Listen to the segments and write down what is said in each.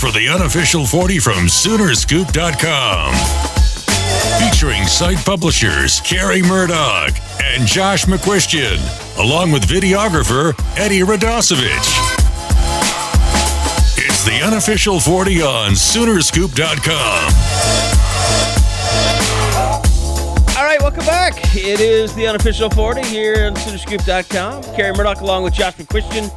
for the Unofficial 40 from Soonerscoop.com. Featuring site publishers Carrie Murdoch and Josh McQuistion, along with videographer Eddie Radosevich. It's the Unofficial 40 on Soonerscoop.com. All right, welcome back. It is the Unofficial 40 here on Soonerscoop.com. Carrie Murdoch along with Josh McQuistion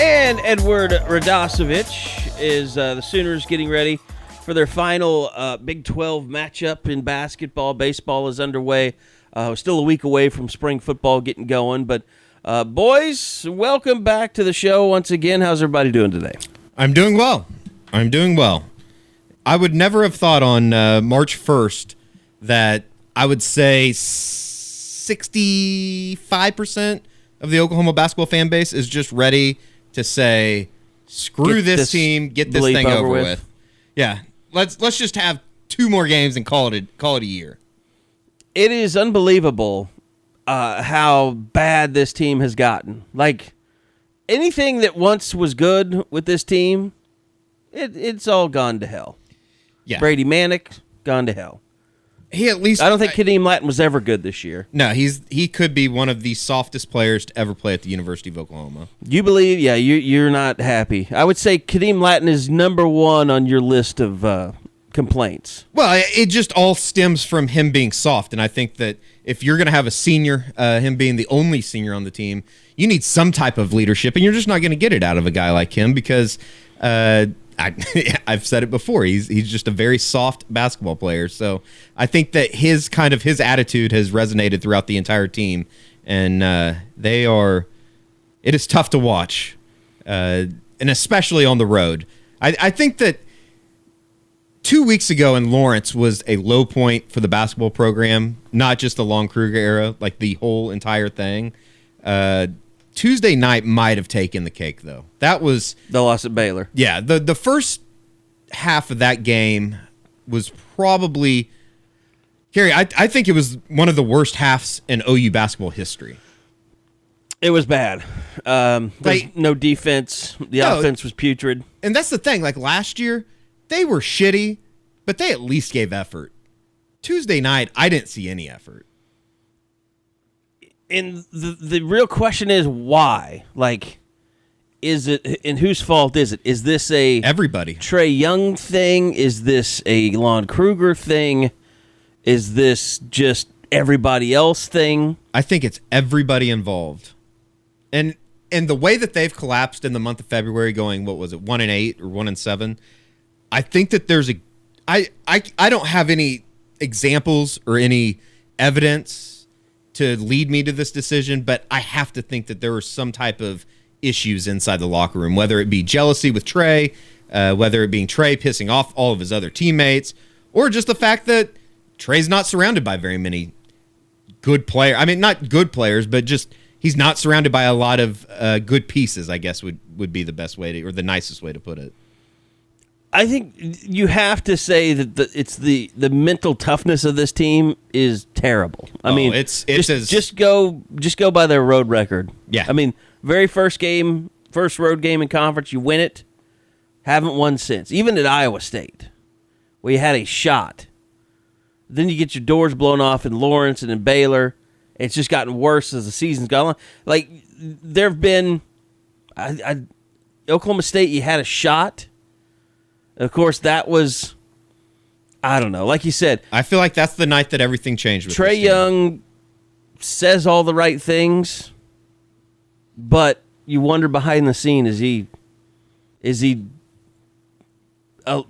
and Edward Radosevich. Is the Sooners getting ready for their final Big 12 matchup in basketball. Baseball is underway. Still a week away from spring football getting going. But boys, welcome back to the show once again. How's everybody doing today? I'm doing well. I would never have thought on March 1st that I would say 65% of the Oklahoma basketball fan base is just ready to say, screw this team, get this thing over with. Yeah, let's just have 2 more games and call it a year. It is unbelievable how bad this team has gotten. Like, anything that once was good with this team, it's all gone to hell. Yeah. Brady Manick, gone to hell. I don't think Kadeem Latin was ever good this year. No, he could be one of the softest players to ever play at the University of Oklahoma. You believe? Yeah, you're not happy. I would say Kadeem Latin is number 1 on your list of complaints. Well, it just all stems from him being soft, and I think that if you're going to have a senior, him being the only senior on the team, you need some type of leadership, and you're just not going to get it out of a guy like him because I've said it before. He's just a very soft basketball player. So I think that his attitude has resonated throughout the entire team, and it is tough to watch, and especially on the road. I think that 2 weeks ago in Lawrence was a low point for the basketball program, not just the Lon Kruger era, like the whole entire thing. Tuesday night might have taken the cake, though. That was the loss at Baylor. Yeah, the first half of that game was probably, Carrie, I think it was one of the worst halves in OU basketball history. It was bad. No defense. The offense was putrid. And that's the thing. Like last year, they were shitty, but they at least gave effort. Tuesday night, I didn't see any effort. And the real question is why? Like, is it, and whose fault is it? Is this a everybody Trae Young thing? Is this a Lon Kruger thing? Is this just everybody else thing? I think it's everybody involved. And the way that they've collapsed in the month of February, going, what was it, 1-8 or 1-7? I think that there's I don't have any examples or any evidence to lead me to this decision, but I have to think that there were some type of issues inside the locker room, whether it be jealousy with Trae, whether it being Trae pissing off all of his other teammates, or just the fact that Trae's not surrounded by very many good players. I mean, not good players, but just he's not surrounded by a lot of good pieces, I guess would be the best way to, or the nicest way to put it. I think you have to say that it's the mental toughness of this team is terrible. I mean, it's just go by their road record. Yeah. I mean, very first road game in conference, you win it. Haven't won since. Even at Iowa State, where you had a shot. Then you get your doors blown off in Lawrence and in Baylor. It's just gotten worse as the season's gone on. Like, there have been Oklahoma State, you had a shot. Of course, that was, I don't know. Like you said, I feel like that's the night that everything changed. With Trae Young says all the right things, but you wonder behind the scene, is he a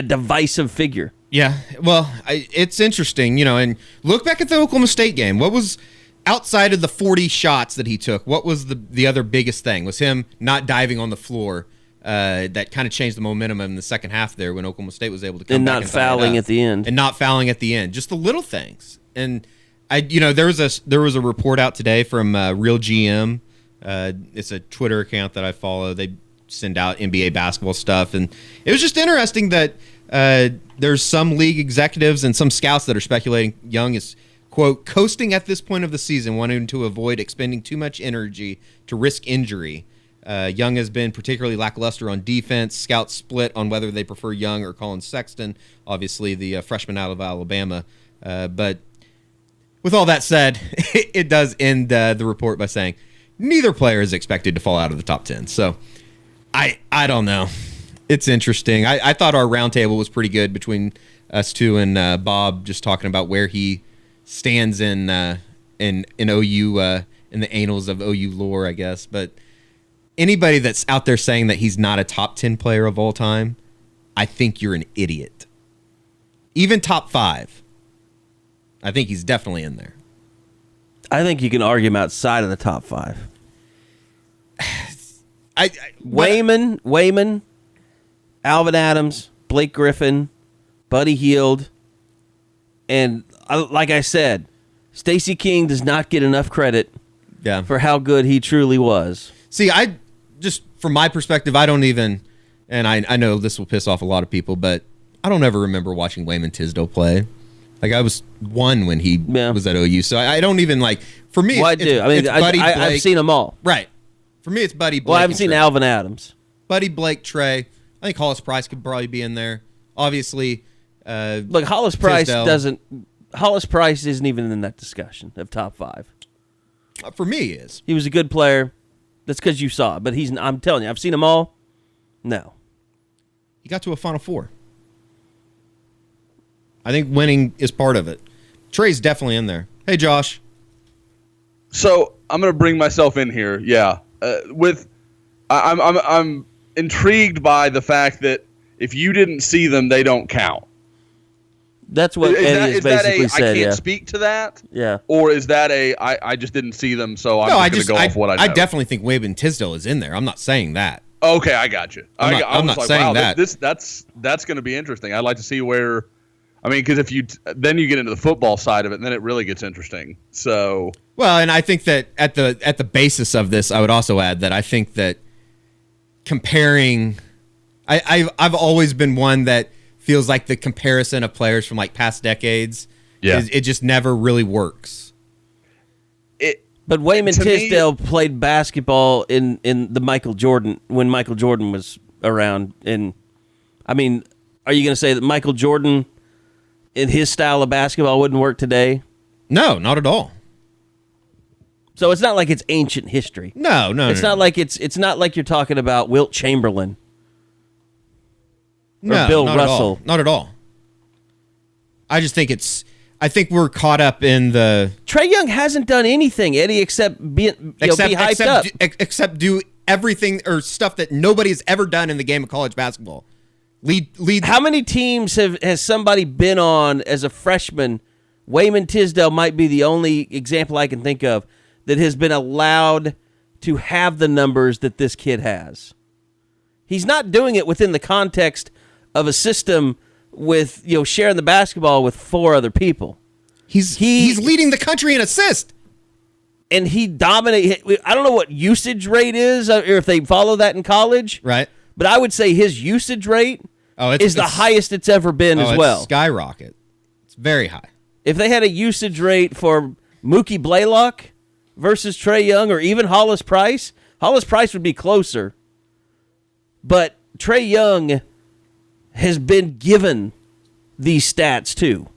divisive figure? Yeah. Well, it's interesting, and look back at the Oklahoma State game. What was outside of the 40 shots that he took? What was the other biggest thing? Was him not diving on the floor? That kind of changed the momentum in the second half there when Oklahoma State was able to come back and fouling at the end. And not fouling at the end. Just the little things. And there was a report out today from Real GM. It's a Twitter account that I follow. They send out NBA basketball stuff, and it was just interesting that there's some league executives and some scouts that are speculating Young is, quote, coasting at this point of the season, wanting to avoid expending too much energy to risk injury. Young has been particularly lackluster on defense. Scouts split on whether they prefer Young or Colin Sexton, obviously the freshman out of Alabama. But with all that said, it does end the report by saying neither player is expected to fall out of the top 10. So I don't know. It's interesting. I thought our roundtable was pretty good between us two and Bob, just talking about where he stands in OU, in the annals of OU lore, I guess. But anybody that's out there saying that he's not a top 10 player of all time, I think you're an idiot. Even top 5. I think he's definitely in there. I think you can argue him outside of the top 5. Wayman, Alvin Adams, Blake Griffin, Buddy Hield, and like I said, Stacey King does not get enough credit for how good he truly was. See, I just, from my perspective, I don't even, and I know this will piss off a lot of people, but I don't ever remember watching Wayman Tisdale play. Like, I was 1 when he was at OU, so I don't even, like, for me, well, I do. I mean, I've seen them all. Right. For me, it's Buddy Blake. Well, I haven't seen Alvin Adams. Buddy, Blake, Trae. I think Hollis Price could probably be in there. Obviously, look, Hollis Price isn't even in that discussion of top 5. For me, he is. He was a good player. That's because you saw it. But I'm telling you, I've seen them all. No. He got to a Final Four. I think winning is part of it. Trae's definitely in there. Hey, Josh. So I'm going to bring myself in here. Yeah. I'm intrigued by the fact that if you didn't see them, they don't count. That's what Eddie has basically said. I can't speak to that. Yeah. Or is that I just didn't see them, so I'm just going to go off what I know. I definitely think Wayman Tisdale is in there. I'm not saying that. Okay, I got you. I'm not saying that. That's going to be interesting. I'd like to see where. I mean, because then you get into the football side of it, and then it really gets interesting. So. Well, and I think that at the basis of this, I would also add that I think that comparing, I've always been one that feels like the comparison of players from like past decades, it just never really works. But Wayman Tisdale played basketball in the Michael Jordan when Michael Jordan was around, and I mean, are you going to say that Michael Jordan in his style of basketball wouldn't work today? No, not at all. So it's not like it's ancient history. No. It's not like it's not like you're talking about Wilt Chamberlain. Or Bill Russell. Not at all. I just think I think we're caught up in the Trae Young hasn't done anything, Eddie, except be hyped up. Except do everything or stuff that nobody's ever done in the game of college basketball. Lead. How many teams has somebody been on as a freshman? Wayman Tisdale might be the only example I can think of that has been allowed to have the numbers that this kid has. He's not doing it within the context of a system with sharing the basketball with 4 other people. He's leading the country in assists. And he dominates. I don't know what usage rate is, or if they follow that in college. Right. But I would say his usage rate is the highest it's ever been as well. Skyrocket. It's very high. If they had a usage rate for Mookie Blaylock versus Trae Young or even Hollis Price would be closer. But Trae Young has been given these stats too.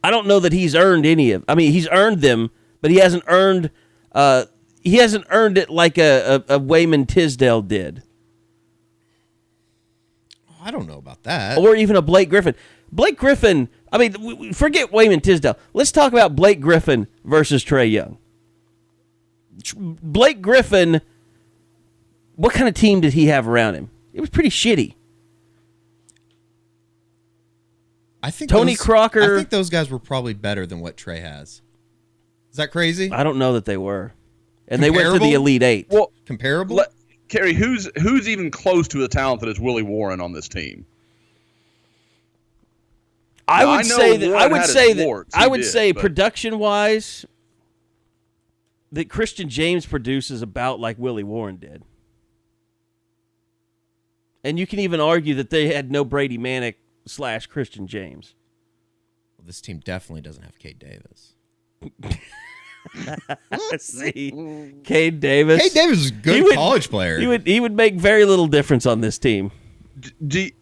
I don't know that he's earned any of. I mean, he's earned them, but he hasn't earned it like a Wayman Tisdale did. I don't know about that. Or even a Blake Griffin. Blake Griffin, I mean, forget Wayman Tisdale. Let's talk about Blake Griffin versus Trae Young. Blake Griffin, what kind of team did he have around him? It was pretty shitty. I think Tony Crocker. I think those guys were probably better than what Trae has. Is that crazy? I don't know that they were. And they went to the Elite Eight. Well, comparable? Kerry, who's even close to the talent that is Willie Warren on this team? I would say production-wise, that Christian James produces about like Willie Warren did. And you can even argue that they had no Brady Manick / Christian James. Well, this team definitely doesn't have Kate Davis. See, Cade Davis. Cade Davis is a good college player. He would make very little difference on this team.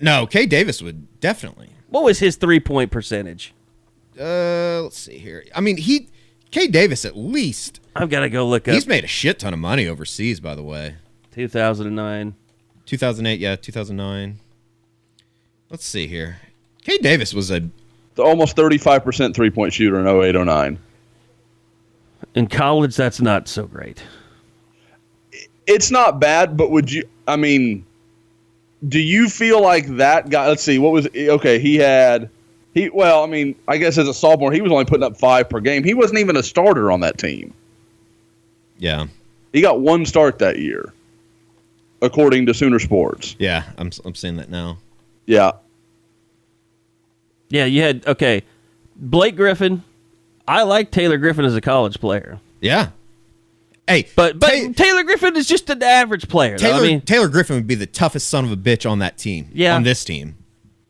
No, Cade Davis would definitely. What was his 3-point percentage? Let's see here. I mean, Cade Davis at least. I've got to go look up. He's made a shit ton of money overseas, by the way. 2009. 2008, yeah, 2009. Let's see here. Cade Davis was almost 35% 3-point shooter in 08-09. In college, that's not so great. It's not bad, but do you feel like that guy, let's see, I guess as a sophomore, he was only putting up 5 per game. He wasn't even a starter on that team. Yeah. He got 1 start that year, according to Sooner Sports. Yeah, I'm seeing that now. Yeah. Yeah, you had, Blake Griffin. I like Taylor Griffin as a college player. Yeah. Hey, but Taylor Griffin is just an average player. Taylor Griffin would be the toughest son of a bitch on that team. Yeah. On this team.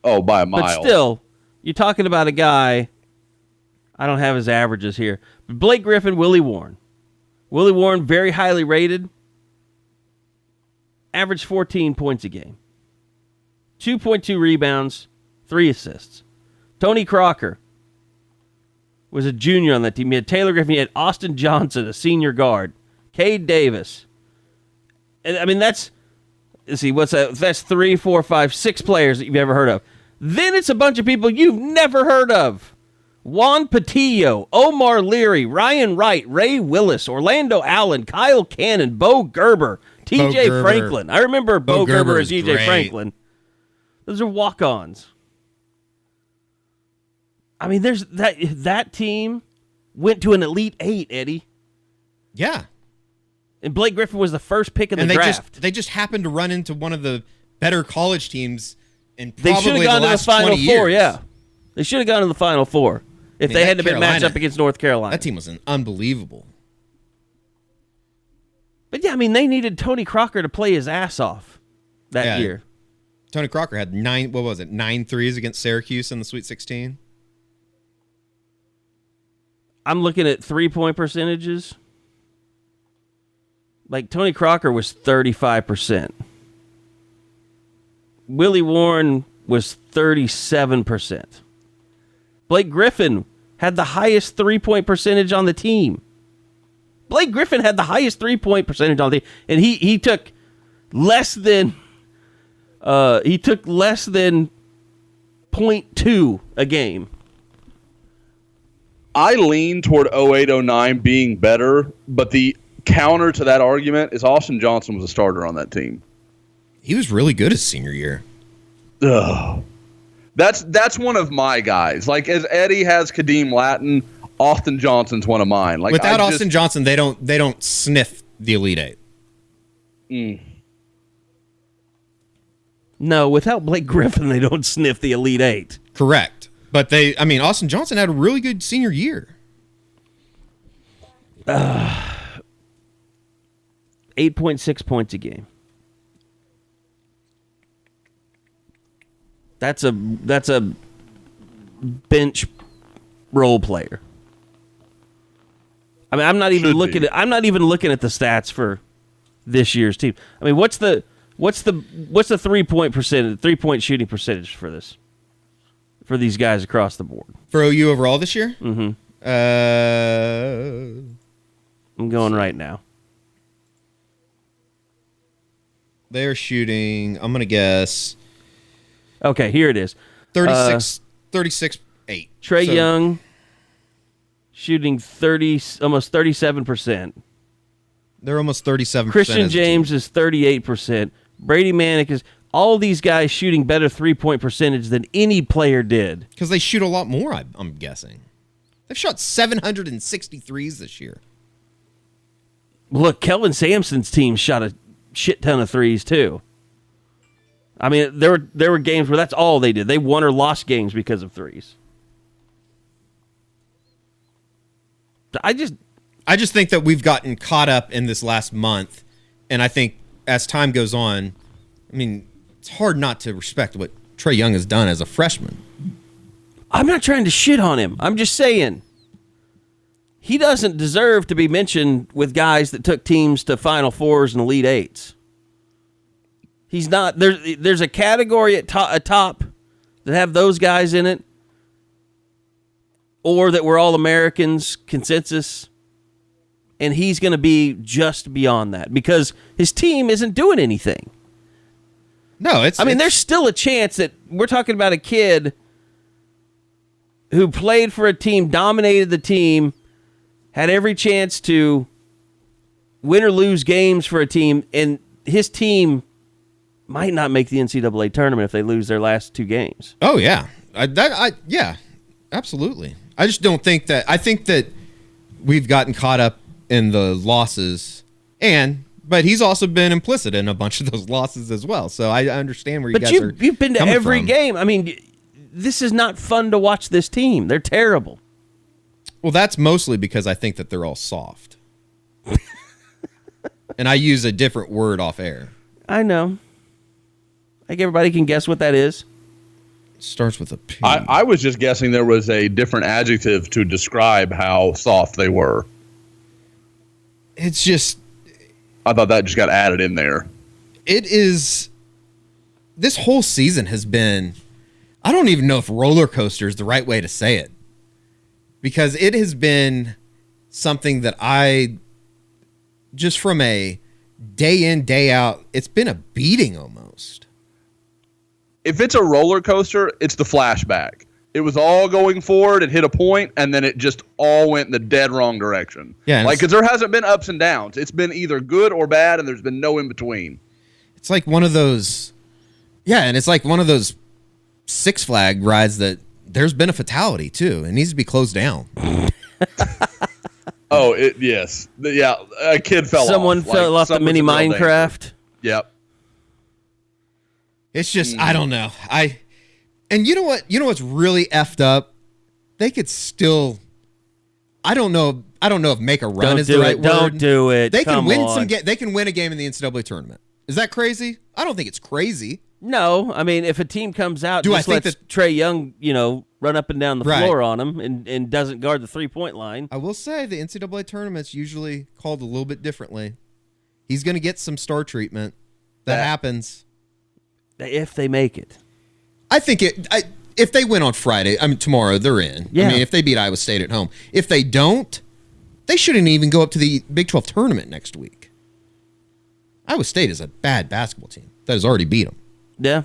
Oh, by a mile. But still, you're talking about a guy. I don't have his averages here. But Blake Griffin, Willie Warren. Willie Warren, very highly rated. Averaged 14 points a game. 2.2 rebounds, 3 assists. Tony Crocker was a junior on that team. You had Taylor Griffin, you had Austin Johnson, a senior guard. Cade Davis. And I mean, let's see, what's that? That's 3, 4, 5, 6 players that you've ever heard of. Then it's a bunch of people you've never heard of. Juan Patillo, Omar Leary, Ryan Wright, Ray Willis, Orlando Allen, Kyle Cannon, Bo Gerber, TJ Franklin. I remember Bo Gerber and TJ Franklin. Those are walk-ons. I mean, there's that team went to an Elite 8, Eddie. Yeah. And Blake Griffin was the first pick in the draft. They just happened to run into one of the better college teams in they should probably have gone the to the last Final 20 Four, years. yeah. They should have gone to the Final Four if they hadn't been matched up against North Carolina. That team was unbelievable. But yeah, I mean, they needed Tony Crocker to play his ass off that year. Tony Crocker had 9 threes against Syracuse in the Sweet 16. I'm looking at 3-point percentages. Like, Tony Crocker was 35%. Willie Warren was 37%. Blake Griffin had the highest 3-point percentage on the team. Blake Griffin had the highest 3-point percentage on the team, and he took less than 0.2 a game. I lean toward 08-09 being better, but the counter to that argument is Austin Johnson was a starter on that team. He was really good his senior year. Ugh. That's one of my guys. Like, as Eddie has Kadeem Latin, Austin Johnson's one of mine. Like, without Austin Johnson, they don't sniff the Elite 8. No, without Blake Griffin, they don't sniff the Elite 8. Correct. But Austin Johnson had a really good senior year. 8.6 points a game. That's a bench role player. I mean, I'm not even looking at the stats for this year's team. I mean, what's the 3-point shooting percentage for these guys across the board? For OU overall this year? Mm-hmm. I'm going right now. They're shooting, I'm going to guess. Okay, here it is. 36-8. Trae Young shooting almost 37%. They're almost 37%. Christian James is 38%. Brady Manick is... All these guys shooting better 3-point percentage than any player did. Because they shoot a lot more, I'm guessing. They've shot 763s this year. Look, Kelvin Sampson's team shot a shit ton of threes, too. I mean, there were games where that's all they did. They won or lost games because of threes. I just think that we've gotten caught up in this last month, and I think as time goes on, I mean, it's hard not to respect what Trae Young has done as a freshman. I'm not trying to shit on him. I'm just saying he doesn't deserve to be mentioned with guys that took teams to Final Fours and Elite Eights. He's not. There's a category at top that have those guys in it, or that were all Americans consensus, and he's going to be just beyond that because his team isn't doing anything. No, there's still a chance that we're talking about a kid who played for a team, dominated the team, had every chance to win or lose games for a team, and his team might not make the NCAA tournament if they lose their last 2 games. Oh, yeah. Yeah, absolutely. I just don't think that – I think that we've gotten caught up in the losses, but he's also been implicit in a bunch of those losses as well. So I understand where you guys are. You've been to every game. I mean, this is not fun to watch this team. They're terrible. Well, that's mostly because I think that they're all soft. And I use a different word off air. I know. I think everybody can guess what that is. It starts with a P. I was just guessing there was a different adjective to describe how soft they were. It's just... I thought that just got added in there. It is... This whole season has been... I don't even know if roller coaster is the right way to say it. Because it has been something that I... Just from a day in, day out, it's been a beating almost. If it's a roller coaster, it's the flashback. It was all going forward, it hit a point, and then it just all went in the dead wrong direction. Yeah, because there hasn't been ups and downs. It's been either good or bad, and there's been no in between. It's like one of those... Yeah, and it's like one of those Six Flag rides that there's been a fatality, too. It needs to be closed down. Oh, yes. Yeah, a kid fell off. Someone fell off the mini Minecraft. Yep. It's just, I don't know. And you know what? You know what's really effed up? They could still... I don't know if make a run is the right word. Don't do it. They can win they can win a game in the NCAA tournament. Is that crazy? I don't think it's crazy. No, I mean, if a team comes out and just lets Trae Young, run up and down the floor on him and doesn't guard the 3-point line. I will say the NCAA tournament's usually called a little bit differently. He's going to get some star treatment. That happens. If they make it. I think if they win on Friday, tomorrow, they're in. Yeah. If they beat Iowa State at home. If they don't, they shouldn't even go up to the Big 12 tournament next week. Iowa State is a bad basketball team that has already beat them. Yeah.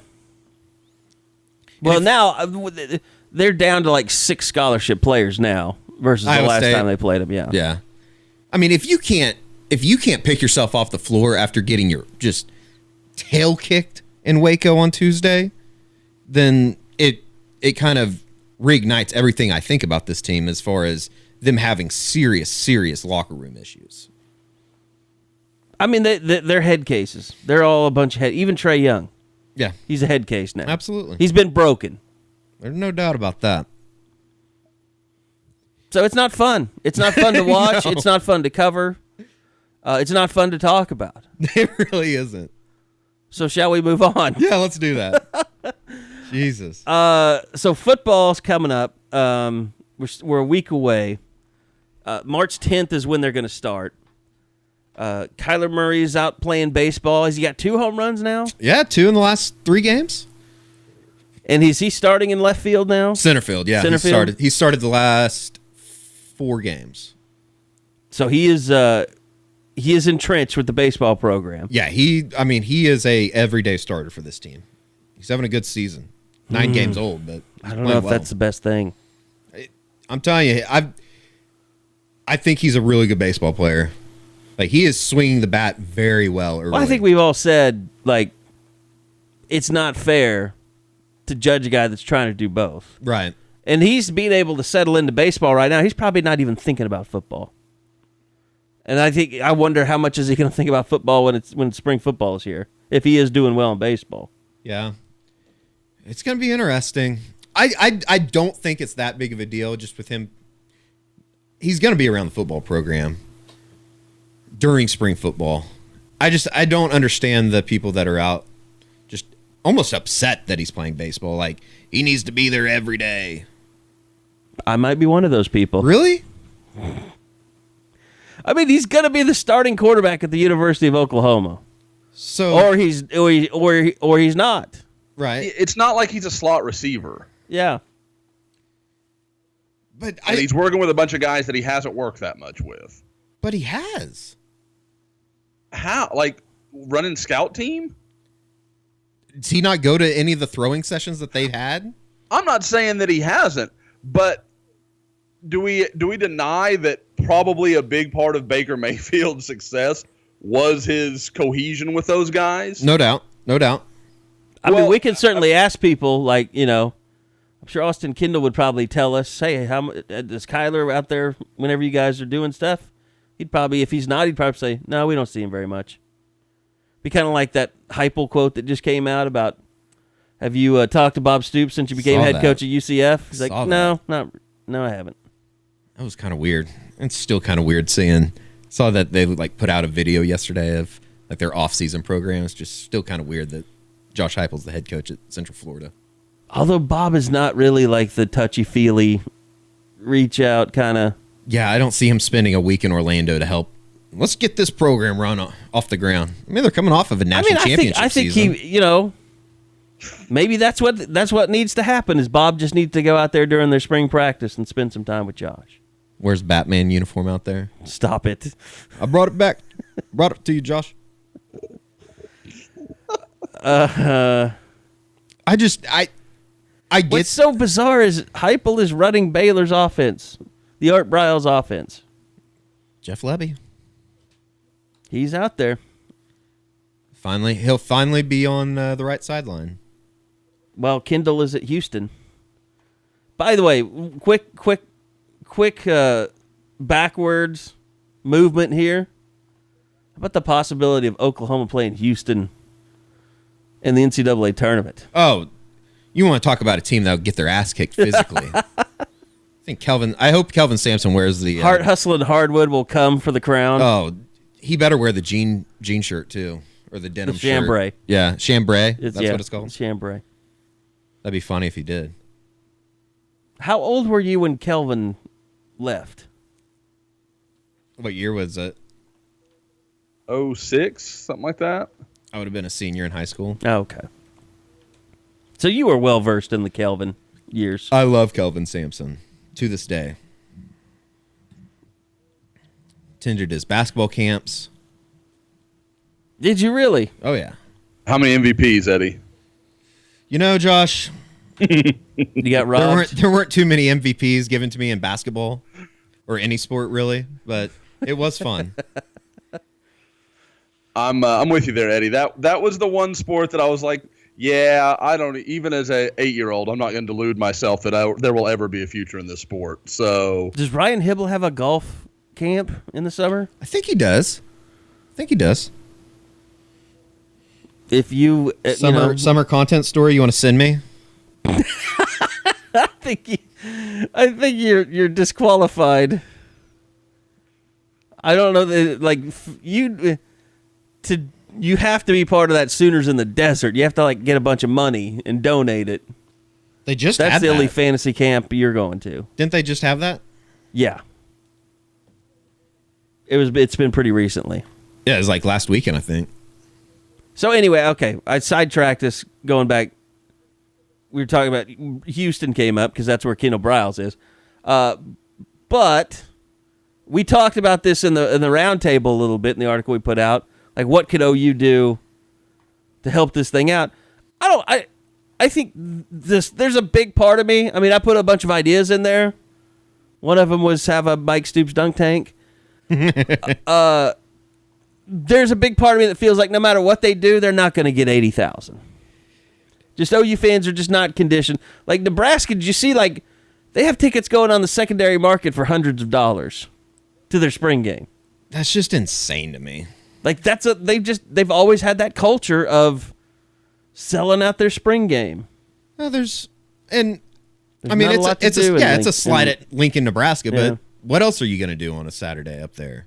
Well, now they're down to like 6 scholarship players now versus Iowa the last State. time they played them. Yeah. Yeah. I mean, if you can't pick yourself off the floor after getting your just tail kicked in Waco on Tuesday, then it kind of reignites everything I think about this team as far as them having serious locker room issues. I mean, they're head cases. They're all a bunch of head. Even Trae Young. Yeah. He's a head case now. Absolutely. He's been broken. There's no doubt about that. So it's not fun. It's not fun to watch. No. It's not fun to cover. It's not fun to talk about. It really isn't. So shall we move on? Yeah, let's do that. Jesus. So football's coming up. We're a week away. March 10th is when they're going to start. Kyler Murray's out playing baseball. Has he got 2 home runs now? Yeah, 2 in the last 3 games. And is he starting in left field now? Center field, yeah. He started the last 4 games. So he is entrenched with the baseball program. Yeah, he is a everyday starter for this team. He's having a good season. 9 games old, but I don't know if that's the best thing. I'm telling you, I think he's a really good baseball player. Like, he is swinging the bat very well early. Well, I think we've all said, like, it's not fair to judge a guy that's trying to do both. Right. And he's being able to settle into baseball right now. He's probably not even thinking about football. And I wonder how much is he going to think about football when spring football is here, if he is doing well in baseball. Yeah. It's going to be interesting. I don't think it's that big of a deal just with him. He's going to be around the football program during spring football. I don't understand the people that are out just almost upset that he's playing baseball. Like, he needs to be there every day. I might be one of those people. Really? I mean, he's going to be the starting quarterback at the University of Oklahoma. So Or he's not. right. It's not like he's a slot receiver. Yeah. But And he's working with a bunch of guys that he hasn't worked that much with. But he has. How? Like running scout team? Does he not go to any of the throwing sessions that they've had? I'm not saying that he hasn't, but do we deny that probably a big part of Baker Mayfield's success was his cohesion with those guys? No doubt. No doubt. I mean, we can certainly ask people, like, I'm sure Austin Kendall would probably tell us, hey, how is Kyler out there whenever you guys are doing stuff? He'd probably, if he's not, he'd probably say, no, we don't see him very much. Be kind of like that Heupel quote that just came out about, have you talked to Bob Stoops since you became head coach at UCF? He's like, no, I haven't. That was kind of weird. It's still kind of weird seeing. Saw that they like put out a video yesterday of like their off-season program. It's just still kind of weird that Josh Heupel's the head coach at Central Florida. Although Bob is not really like the touchy-feely, reach-out kind of. Yeah, I don't see him spending a week in Orlando to help. Let's get this program run off the ground. I mean, they're coming off of a national championship season. he, maybe that's what needs to happen is Bob just needs to go out there during their spring practice and spend some time with Josh. Where's Batman uniform out there? Stop it. I brought it back. Brought it to you, Josh. I get. What's so bizarre is Heupel is running Baylor's offense, the Art Briles offense. Jeff Lebby. He's out there. He'll finally be on the right sideline. Well, Kendall is at Houston. By the way, quick backwards movement here. How about the possibility of Oklahoma playing Houston in the NCAA tournament? Oh, you want to talk about a team that will get their ass kicked physically? I hope Kelvin Sampson wears the Heart Hustling Hardwood will come for the crown. Oh, he better wear the jean shirt too, or the denim chambray. shirt. Yeah, chambray. That's what it's called. Chambray. That'd be funny if he did. How old were you when Kelvin left? What year was it? 06, something like that. I would have been a senior in high school. Oh, okay. So you were well versed in the Kelvin years. I love Kelvin Sampson to this day. Attended his basketball camps. Did you really? Oh yeah. How many MVPs, Eddie? You know, Josh, You got robbed. there weren't too many MVPs given to me in basketball or any sport really, but it was fun. I'm with you there, Eddie. That was the one sport that I was like, yeah, I don't. Even as a 8-year-old, I'm not going to delude myself that there will ever be a future in this sport. So, Does Ryan Hibble have a golf camp in the summer? I think he does. If you Summer content story you want to send me? I think you're disqualified. I don't know that you have to be part of that Sooners in the Desert. You have to get a bunch of money and donate it. That's the only fantasy camp you're going to. Didn't they just have that? Yeah. It's been pretty recently. Yeah, it was like last weekend, I think. So anyway, okay, I sidetracked this going back. We were talking about Houston came up because that's where Kendall Briles is. But we talked about this in the round table a little bit in the article we put out. Like, what could OU do to help this thing out? I think there's a big part of me. I mean, I put a bunch of ideas in there. One of them was have a Mike Stoops dunk tank. There's a big part of me that feels like no matter what they do, they're not going to get 80,000. Just OU fans are just not conditioned. Like Nebraska, did you see they have tickets going on the secondary market for hundreds of dollars to their spring game? That's just insane to me. Like they've always had that culture of selling out their spring game. Well, it's a slide at Lincoln, Nebraska, but what else are you going to do on a Saturday up there?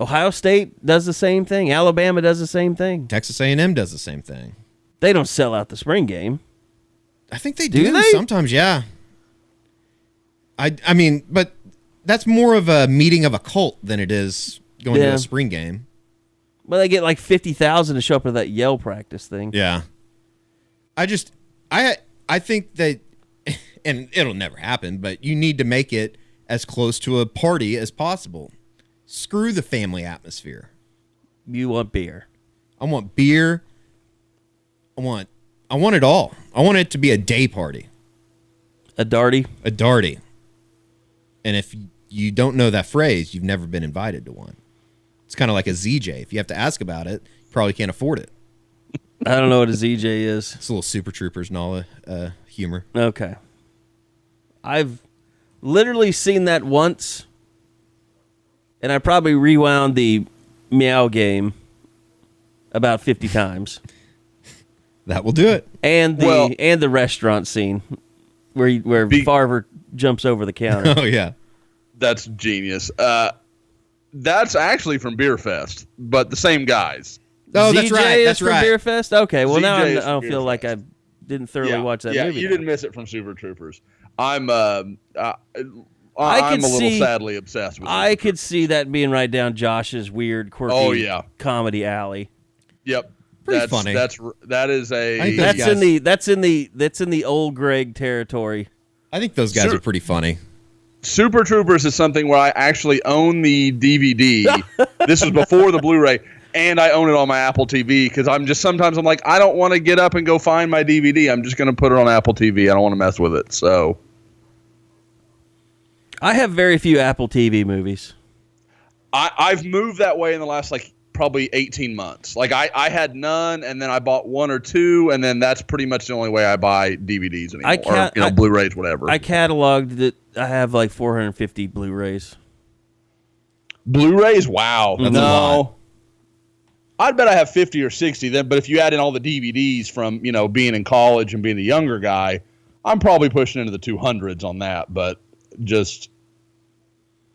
Ohio State does the same thing. Alabama does the same thing. Texas A&M does the same thing. They don't sell out the spring game. I think they do sometimes, yeah. I mean, but that's more of a meeting of a cult than it is going to a spring game. Well, they get like 50,000 to show up at that Yale practice thing. Yeah. I think that, and it'll never happen, but you need to make it as close to a party as possible. Screw the family atmosphere. You want beer. I want beer. I want it all. I want it to be a day party. A darty? A darty. And if you don't know that phrase, you've never been invited to one. It's kind of like a ZJ. If you have to ask about it, you probably can't afford it. I don't know what a ZJ is. It's a little Super Troopers humor. Okay. I've literally seen that once, and I probably rewound the Meow game about 50 times. That will do it. And the restaurant scene where Farver jumps over the counter. Oh, yeah. That's genius. That's actually from Beer Fest, but the same guys. Oh, ZJ that's right. is That's from right. Beer Fest? Okay, well, now I ZJ is don't from feel Beer like Fest. I didn't thoroughly watch that movie. You now. didn't miss it from Super Troopers. I'm a could little see- sadly obsessed with it. I could see that being right down Josh's weird, quirky comedy alley. Yep. Pretty funny. That is a. I think That's in the old Greg territory. I think those guys are pretty funny. Super Troopers is something where I actually own the DVD. This was before the Blu-ray, and I own it on my Apple TV because sometimes I'm like, I don't want to get up and go find my DVD. I'm just going to put it on Apple TV. I don't want to mess with it. So I have very few Apple TV movies. I've moved that way in the last probably 18 months. I had none, and then I bought one or two, and then that's pretty much the only way I buy DVDs anymore. Or Blu-rays, whatever. I cataloged that. I have like 450 Blu-rays. Blu-rays? Wow. That's a lot. I'd bet I have 50 or 60 then, but if you add in all the DVDs from, being in college and being a younger guy, I'm probably pushing into the 200s on that, but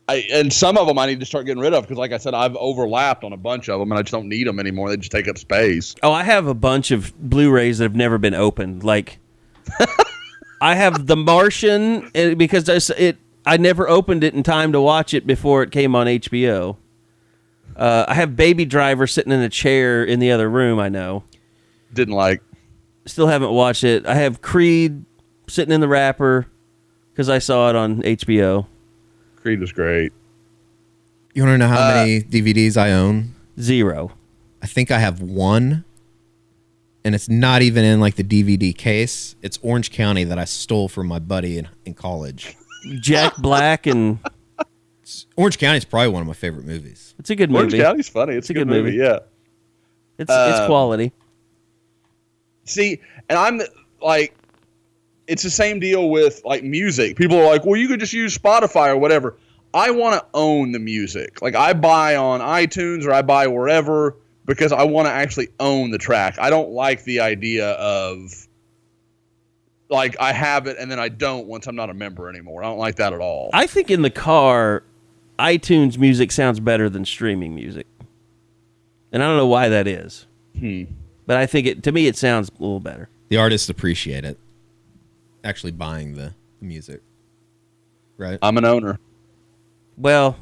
and some of them I need to start getting rid of because, like I said, I've overlapped on a bunch of them, and I just don't need them anymore. They just take up space. Oh, I have a bunch of Blu-rays that have never been opened. Like, I have The Martian because I never opened it in time to watch it before it came on HBO. I have Baby Driver sitting in a chair in the other room. I know. Didn't like. Still haven't watched it. I have Creed sitting in the wrapper because I saw it on HBO. Creed was great. You want to know how many DVDs I own? 0. I think I have one, and it's not even in the DVD case. It's Orange County that I stole from my buddy in college. Jack Black and Orange County is probably one of my favorite movies. it's a good Orange movie. County's funny. It's a good movie. Yeah. It's quality. See, and I'm it's the same deal with music. People are like, well, you could just use Spotify or whatever. I want to own the music. I buy on iTunes or I buy wherever because I want to actually own the track. I don't like the idea of I have it and then I don't once I'm not a member anymore. I don't like that at all. I think in the car, iTunes music sounds better than streaming music. And I don't know why that is. But I think to me it sounds a little better. The artists appreciate it. Actually buying the music. Right? I'm an owner. Well,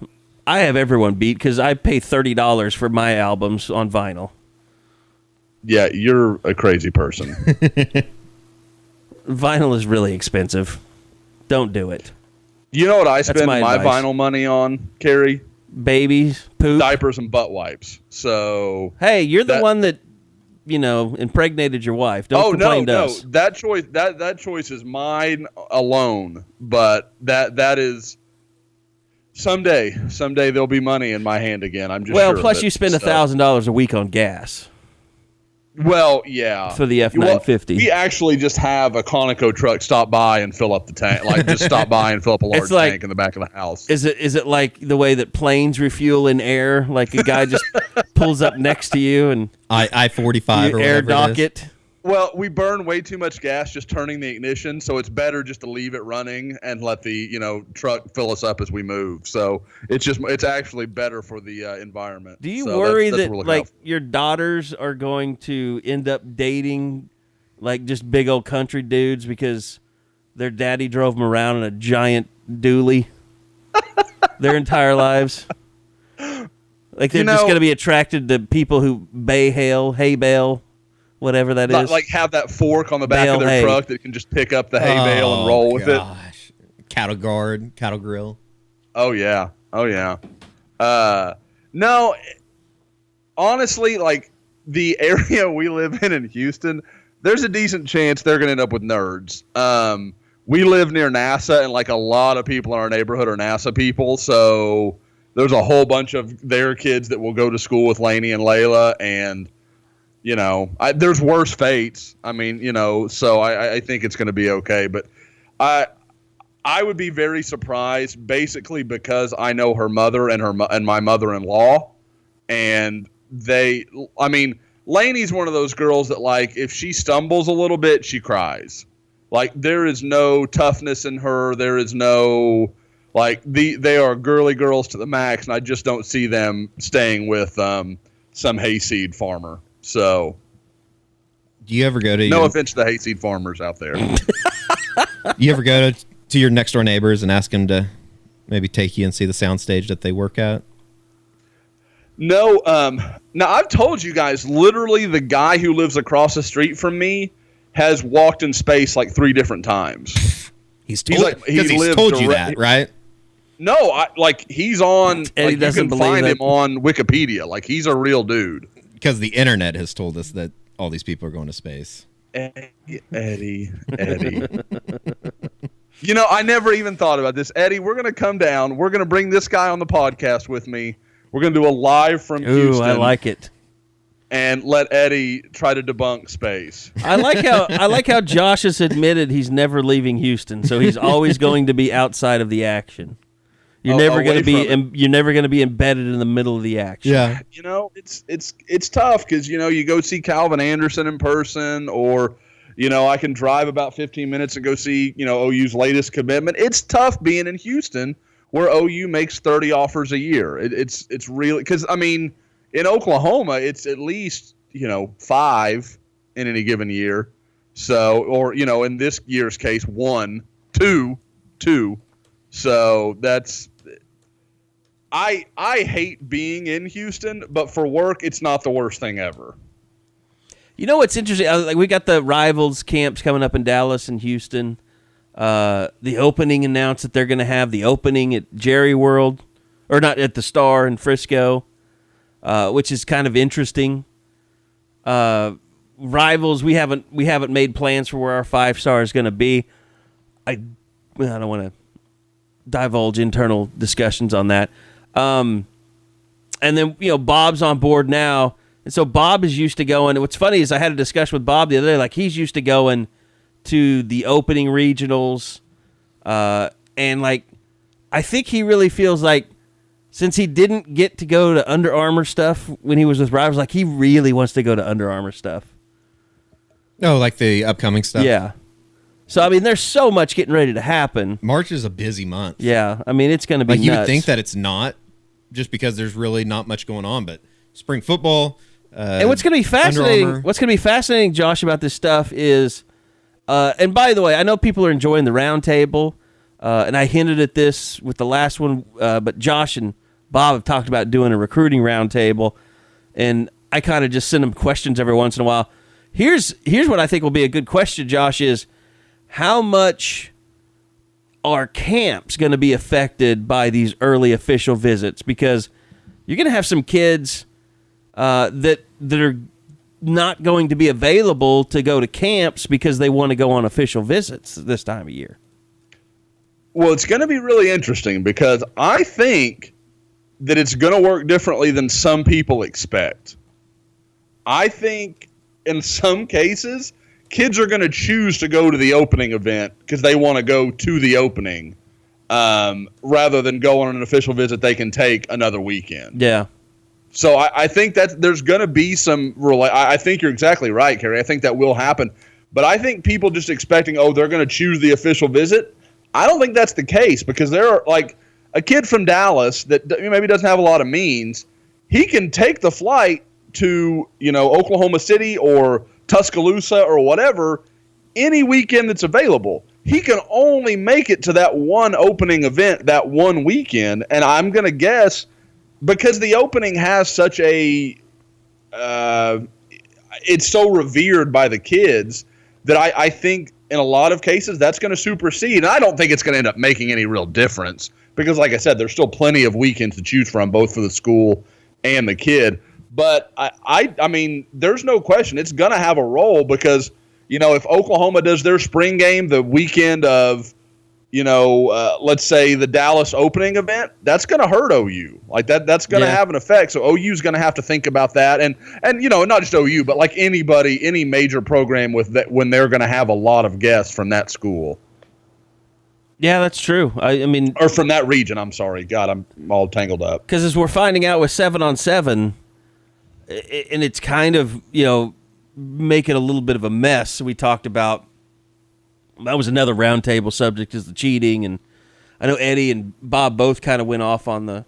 I have everyone beat because I pay $30 for my albums on vinyl. Yeah, you're a crazy person. Vinyl is really expensive. Don't do it. You know what I spend my my advice. vinyl money on, Carrie? Babies, poop. Diapers and butt wipes. So Hey, you're the one that, impregnated your wife. Don't complain to us. No. That choice is mine alone. But that is someday there'll be money in my hand again. I'm just sure plus of it. you spend $1,000 a week on gas. Well, yeah. For the F-950. We actually just have a Conoco truck stop by and fill up the tank. Just stop by and fill up a large tank in the back of the house. Is it like the way that planes refuel in air? Like a guy just pulls up next to you and I-45 or air whatever dock it is. it? Well, we burn way too much gas just turning the ignition, so it's better just to leave it running and let the truck fill us up as we move. So it's actually better for the environment. Do you so worry that's that what we're looking out for. your daughters are going to end up dating just big old country dudes because their daddy drove them around in a giant dually their entire lives? Like they're just going to be attracted to people who hay bale, whatever that is. Like have that fork on the back of their truck that can just pick up the hay bale and roll with it. Cattle guard, cattle grill. Oh yeah. No, honestly, like the area we live in Houston, there's a decent chance they're going to end up with nerds. We live near NASA, and like a lot of people in our neighborhood are NASA people, so there's a whole bunch of their kids that will go to school with Lainey and Layla, and there's worse fates. I mean, so I think it's going to be okay, but I would be very surprised, basically because I know her mother and my mother-in-law, and Lainey's one of those girls that, like, if she stumbles a little bit, she cries. Like, there is no toughness in her. There is no, like, they are girly girls to the max, and I just don't see them staying with some hayseed farmer. So, do you ever go to no offense to the hayseed farmers out there. You ever go to your next door neighbors and ask them to maybe take you and see the soundstage that they work at? No. Now, I've told you guys, literally the guy who lives across the street from me has walked in space like 3 different times. He's told you that, right? No, he's on. And you can find him on Wikipedia. Like, he's a real dude. Because the internet has told us that all these people are going to space. Eddie. I never even thought about this. Eddie, we're going to come down. We're going to bring this guy on the podcast with me. We're going to do a live from Houston. I like it. And let Eddie try to debunk space. I like how Josh has admitted he's never leaving Houston, so he's always going to be outside of the action. You're never going to be embedded in the middle of the action. Yeah. It's tough because you go see Calvin Anderson in person, or I can drive about 15 minutes and go see OU's latest commitment. It's tough being in Houston where OU makes 30 offers a year. It's really because in Oklahoma it's at least 5 in any given year. So or in this year's case 1, 2. So that's. I hate being in Houston, but for work, it's not the worst thing ever. What's interesting? We got the Rivals camps coming up in Dallas and Houston. The opening announced that they're going to have the opening at Jerry World, or not at the Star in Frisco, which is kind of interesting. Rivals, we haven't made plans for where our 5-star is going to be. I don't want to divulge internal discussions on that. And then, Bob's on board now. And so Bob is used to going. And what's funny is I had a discussion with Bob the other day. Like, he's used to going to the opening regionals. And, like, I think he really feels like since he didn't get to go to Under Armour stuff when he was with Rivals, like, he really wants to go to Under Armour stuff. Oh, like the upcoming stuff? Yeah. So, there's so much getting ready to happen. March is a busy month. Yeah. It's going to be nuts. You would think that it's not, just because there's really not much going on. But spring football, and what's going to be fascinating, Josh, about this stuff is, and by the way, I know people are enjoying the roundtable, and I hinted at this with the last one, but Josh and Bob have talked about doing a recruiting roundtable, and I kind of just send them questions every once in a while. Here's what I think will be a good question, Josh, is how much are camps going to be affected by these early official visits? Because you're going to have some kids that are not going to be available to go to camps because they want to go on official visits this time of year. Well, it's going to be really interesting because I think that it's going to work differently than some people expect. I think in some cases, kids are going to choose to go to the opening event because they want to go to the opening rather than go on an official visit they can take another weekend. Yeah. So I think that there's going to be some I think you're exactly right, Kerry. I think that will happen. But I think people just expecting, they're going to choose the official visit. I don't think that's the case because there are like a kid from Dallas that maybe doesn't have a lot of means. He can take the flight to, Oklahoma City or Tuscaloosa or whatever, any weekend that's available. He can only make it to that one opening event that one weekend, and I'm going to guess because the opening has such a it's so revered by the kids that I think in a lot of cases that's going to supersede. And I don't think it's going to end up making any real difference because, like I said, there's still plenty of weekends to choose from, both for the school and the kid. But I mean, there's no question it's going to have a role because, if Oklahoma does their spring game the weekend of, let's say the Dallas opening event, that's going to hurt OU. Like that's going to have an effect. So OU is going to have to think about that. And not just OU, but like anybody, any major program with that when they're going to have a lot of guests from that school. Yeah, that's true. I mean, or from that region. I'm sorry. God, I'm all tangled up. Because as we're finding out with 7-on-7, and it's kind of, making a little bit of a mess. We talked about, that was another roundtable subject, is the cheating. And I know Eddie and Bob both kind of went off on the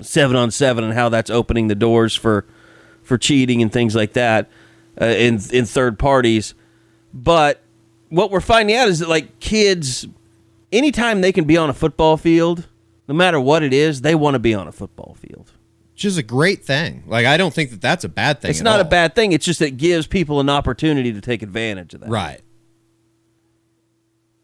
7-on-7 and how that's opening the doors for cheating and things like that in third parties. But what we're finding out is that, like, kids, anytime they can be on a football field, no matter what it is, they want to be on a football field. Which is a great thing. Like, I don't think that that's a bad thing. It's not a bad thing. It's just that it gives people an opportunity to take advantage of that. Right.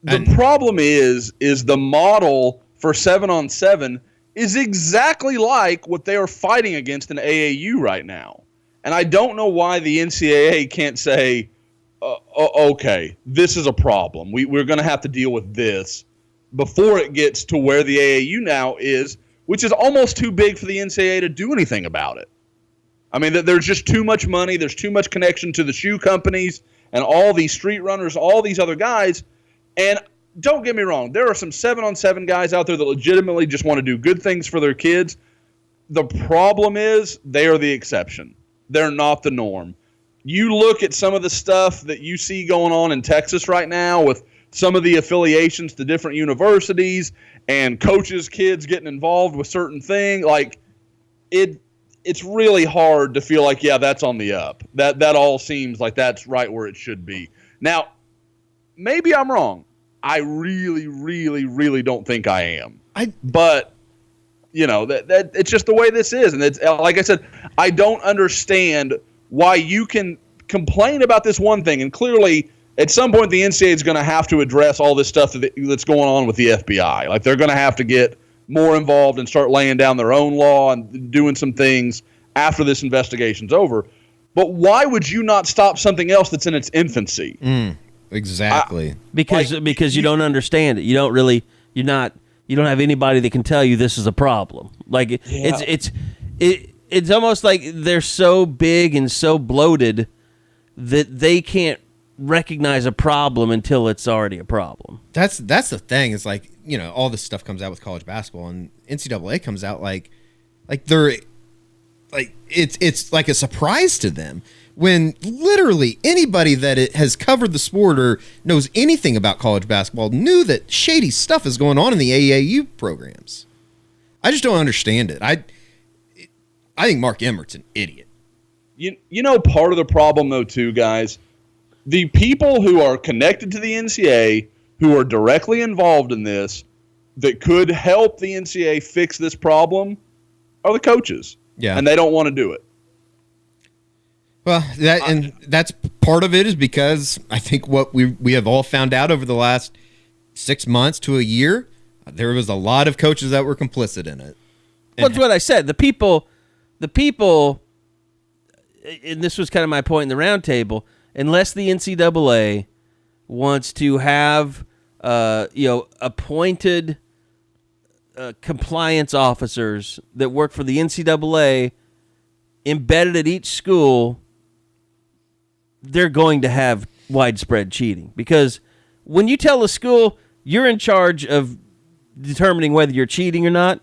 The problem is the model for 7-on-7 is exactly like what they are fighting against in AAU right now. And I don't know why the NCAA can't say, okay, this is a problem. We're going to have to deal with this before it gets to where the AAU now is, which is almost too big for the NCAA to do anything about it. I mean, there's just too much money. There's too much connection to the shoe companies and all these street runners, all these other guys. And don't get me wrong, there are some 7-on-7 guys out there that legitimately just want to do good things for their kids. The problem is they are the exception. They're not the norm. You look at some of the stuff that you see going on in Texas right now with some of the affiliations to different universities and coaches' kids getting involved with certain things. Like, it's really hard to feel like, yeah, that's on the up. That all seems like that's right where it should be. Now, maybe I'm wrong. I really, really, really don't think I am. But that it's just the way this is, and it's like I said, I don't understand why you can complain about this one thing, and clearly at some point the NCAA is going to have to address all this stuff that's going on with the FBI. Like, they're going to have to get more involved and start laying down their own law and doing some things after this investigation's over. But why would you not stop something else that's in its infancy? Exactly. Because you don't understand it. You don't really. You don't have anybody that can tell you this is a problem. Like, it's almost like they're so big and so bloated that they can't recognize a problem until it's already a problem. That's the thing. It's like, all this stuff comes out with college basketball, and NCAA comes out like they're like it's like a surprise to them. When literally anybody that has covered the sport or knows anything about college basketball knew that shady stuff is going on in the AAU programs. I just don't understand it. I think Mark Emmert's an idiot. Part of the problem, though, too, guys, the people who are connected to the NCAA, who are directly involved in this, that could help the NCAA fix this problem, are the coaches. Yeah. And they don't want to do it. Well, that's part of it is because I think what we have all found out over the last 6 months to a year, there was a lot of coaches that were complicit in it. Well, that's what I said. The people, and this was kind of my point in the roundtable, unless the NCAA wants to have, appointed compliance officers that work for the NCAA embedded at each school, they're going to have widespread cheating. Because when you tell a school you're in charge of determining whether you're cheating or not,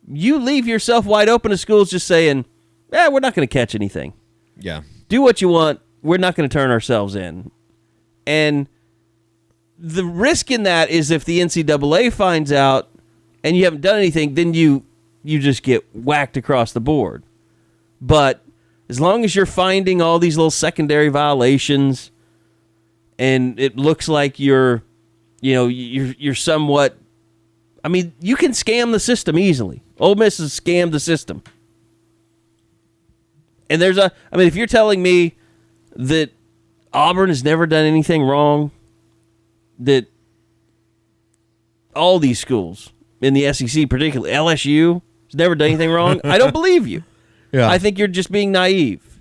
you leave yourself wide open to schools just saying, we're not going to catch anything. Yeah. Do what you want. We're not going to turn ourselves in. And the risk in that is if the NCAA finds out and you haven't done anything, then you just get whacked across the board. But as long as you're finding all these little secondary violations and it looks like you're somewhat I mean, you can scam the system easily. Ole Miss has scammed the system. And if you're telling me that Auburn has never done anything wrong, that all these schools in the SEC, particularly LSU, has never done anything wrong, I don't believe you. Yeah. I think you're just being naive.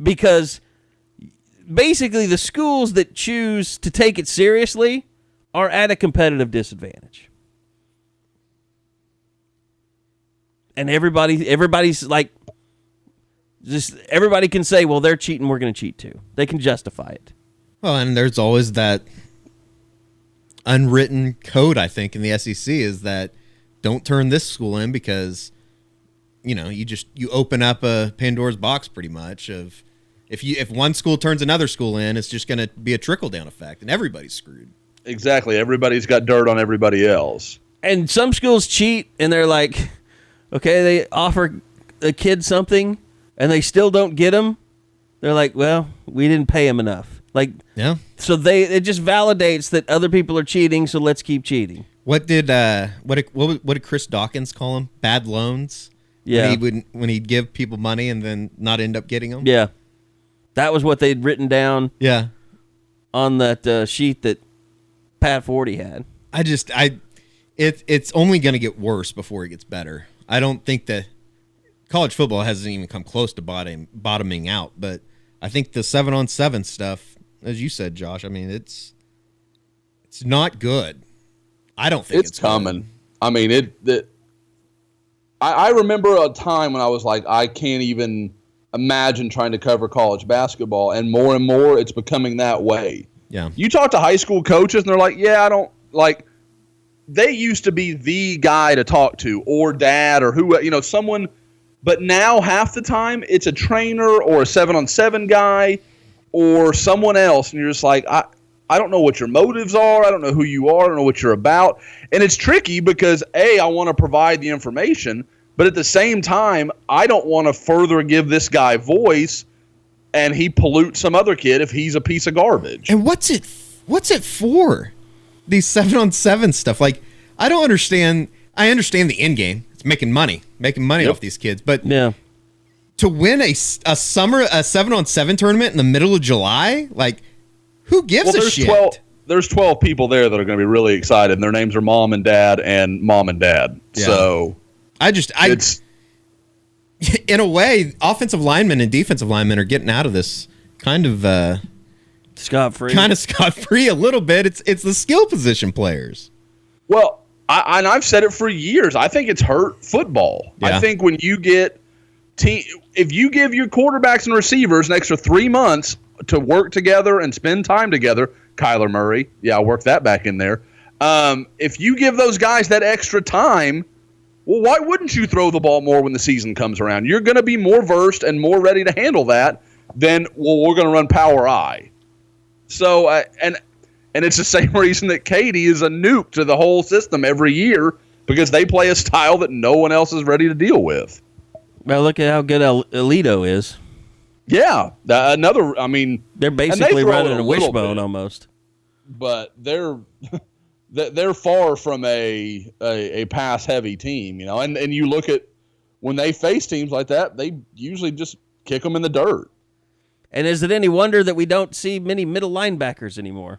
Because basically the schools that choose to take it seriously are at a competitive disadvantage. And everybody's like, just everybody can say, well, they're cheating, we're going to cheat too. They can justify it. Well, and there's always that unwritten code, I think, in the SEC is that don't turn this school in because, you open up a Pandora's box pretty much of if one school turns another school in, it's just going to be a trickle-down effect, and everybody's screwed. Exactly. Everybody's got dirt on everybody else. And some schools cheat, and they're like, okay, they offer a kid something, and they still don't get them. They're like, well, we didn't pay him enough. Like, yeah. So it just validates that other people are cheating, so let's keep cheating. What did Chris Dawkins call them? Bad loans? Yeah. When he'd give people money and then not end up getting them? Yeah. That was what they'd written down. Yeah. On that sheet that Pat Forty had. It's only going to get worse before it gets better. I don't think that college football hasn't even come close to bottoming out, but I think the 7-on-7 stuff, as you said, Josh, I mean, it's not good. I don't think it's coming. Good. I mean, I remember a time when I was like, I can't even imagine trying to cover college basketball, and more it's becoming that way. Yeah. You talk to high school coaches, and they're like, yeah, I don't like. They used to be the guy to talk to, or dad, or who, someone. But now half the time it's a trainer or a 7-on-7 guy or someone else, and you're just like, I don't know what your motives are. I don't know who you are. I don't know what you're about. And it's tricky because, A, I want to provide the information, but at the same time, I don't want to further give this guy voice and he pollute some other kid if he's a piece of garbage. And what's it for? These 7-on-7 stuff. Like, I don't understand. I understand the end game. It's making money Yep. off these kids. But Yeah. to win a 7-on-7 tournament in the middle of July, like, who gives a shit? There's 12 people there that are going to be really excited, and their names are mom and dad and mom and dad. Yeah. So it's in a way, offensive linemen and defensive linemen are getting out of this kind of scot-free a little bit. It's the skill position players. Well, I've said it for years. I think it's hurt football. Yeah. I think when you get if you give your quarterbacks and receivers an extra 3 months to work together and spend time together, Kyler Murray, yeah, I'll work that back in there. If you give those guys that extra time, well, why wouldn't you throw the ball more when the season comes around? You're going to be more versed and more ready to handle that than, well, we're going to run power I. So, and it's the same reason that Katie is a nuke to the whole system every year, because they play a style that no one else is ready to deal with. Well, look at how good Alito is. Yeah, I mean, they're basically running a little wishbone bit, almost. but they're far from a pass heavy team, And you look at when they face teams like that, they usually just kick them in the dirt. And is it any wonder that we don't see many middle linebackers anymore?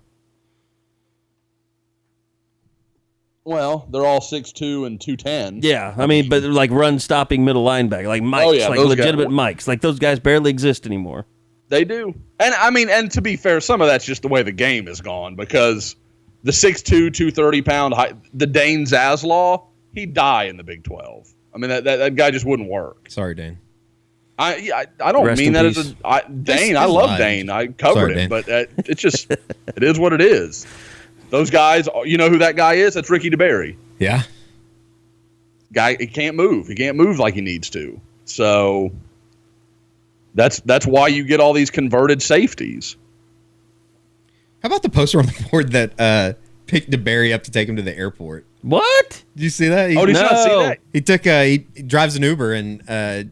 Well, they're all 6'2" and 210. Yeah, I mean, but like run-stopping middle linebacker, like Mikes, like legitimate Mikes. Like those guys barely exist anymore. They do. And, I mean, and to be fair, some of that's just the way the game is gone, because the 6'2", 230-pound, the Dane Zaslaw, he'd die in the Big 12. I mean, that guy just wouldn't work. Sorry, Dane. I don't Rest mean that peace. as a Dane. I love Dane. I covered him, but it's just it is what it is. Those guys, you know who that guy is? That's Ricky DeBerry. Yeah. Guy, he can't move. He can't move like he needs to. So that's why you get all these converted safeties. How about the poster on the board that picked DeBerry up to take him to the airport? What? Did you see that? Did you not see that? He took he drives an Uber and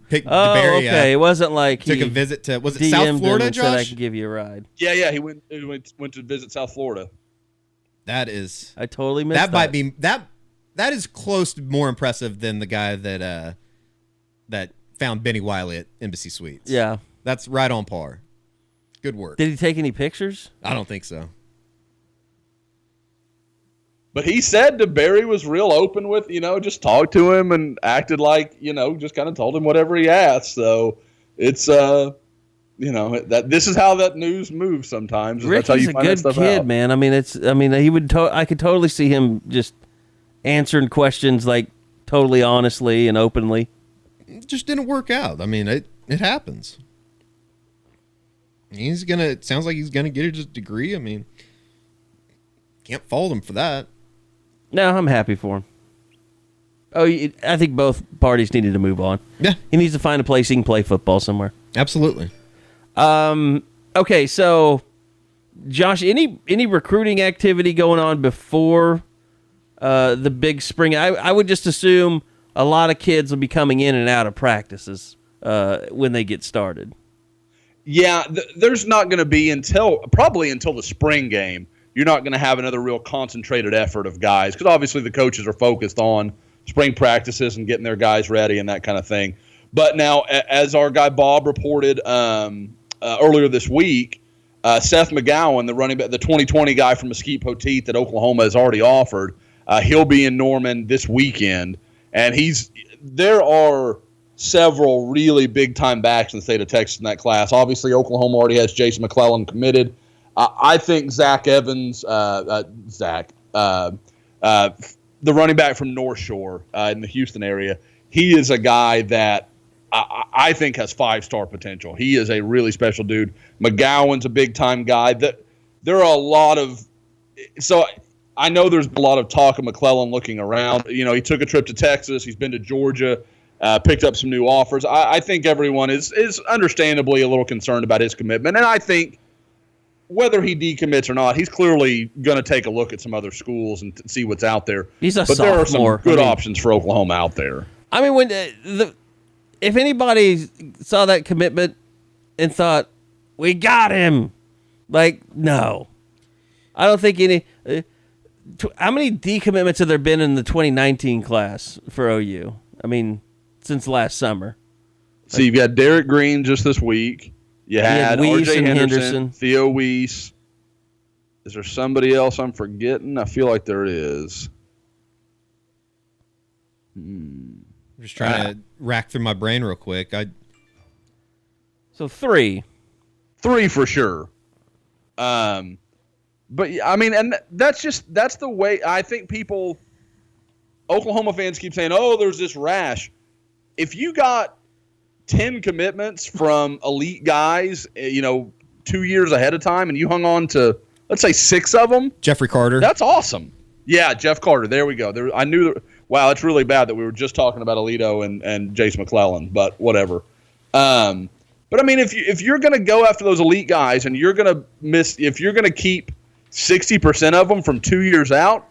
picked DeBerry up. Okay. It wasn't like Took he a visit to, was it DM'd South him Florida, and said, I Josh? can give you a ride. Yeah. He went to visit South Florida. I totally missed that. Might be that is close to more impressive than the guy that found Benny Wiley at Embassy Suites. Yeah. That's right on par. Good work. Did he take any pictures? I don't think so. But he said that Barry was real open with, just talked to him and acted like, just kind of told him whatever he asked. So it's, that this is how that news moves sometimes. Ricky's that's how you a find good that stuff kid, out. man. I mean, I could totally see him just answering questions like totally honestly and openly. It just didn't work out. I mean, it happens. It sounds like he's gonna get his degree. I mean, can't fault him for that. No, I'm happy for him. Oh, I think both parties needed to move on. Yeah. He needs to find a place he can play football somewhere. Absolutely. Okay, so Josh, any recruiting activity going on before the big spring? I would just assume a lot of kids will be coming in and out of practices when they get started. Yeah, there's not going to be probably until the spring game. You're not going to have another real concentrated effort of guys because obviously the coaches are focused on spring practices and getting their guys ready and that kind of thing. But now, as our guy Bob reported earlier this week, Seth McGowan, the running back, the 2020 guy from Mesquite Poteet that Oklahoma has already offered, he'll be in Norman this weekend. And there are several really big-time backs in the state of Texas in that class. Obviously, Oklahoma already has Jason McClellan committed. I think Zach Evans, the running back from North Shore in the Houston area, he is a guy that I think has 5-star potential. He is a really special dude. McGowan's a big-time guy. There are a lot of – so I know there's a lot of talk of McClellan looking around. He took a trip to Texas. He's been to Georgia, picked up some new offers. I think everyone is understandably a little concerned about his commitment, and I think – whether he decommits or not, he's clearly going to take a look at some other schools and see what's out there. He's a but sophomore. There are some good options for Oklahoma out there. I mean, when if anybody saw that commitment and thought, we got him, no. I don't think any how many decommitments have there been in the 2019 class for OU? I mean, since last summer. So you've got Derek Green just this week. You had R.J. Henderson, Theo Weiss. Is there somebody else I'm forgetting? I feel like there is. I'm just trying to rack through my brain real quick. So 3. 3 for sure. But I mean, and that's the way I think Oklahoma fans keep saying, oh, there's this rash. If you got 10 commitments from elite guys, 2 years ahead of time, and you hung on to, let's say, 6 of them. Jeffrey Carter. That's awesome. Yeah, Jeff Carter. There we go. I knew wow, it's really bad that we were just talking about Alito and Jace McClellan, but whatever. But I mean, if you're going to go after those elite guys and you're going to keep 60% of them from 2 years out,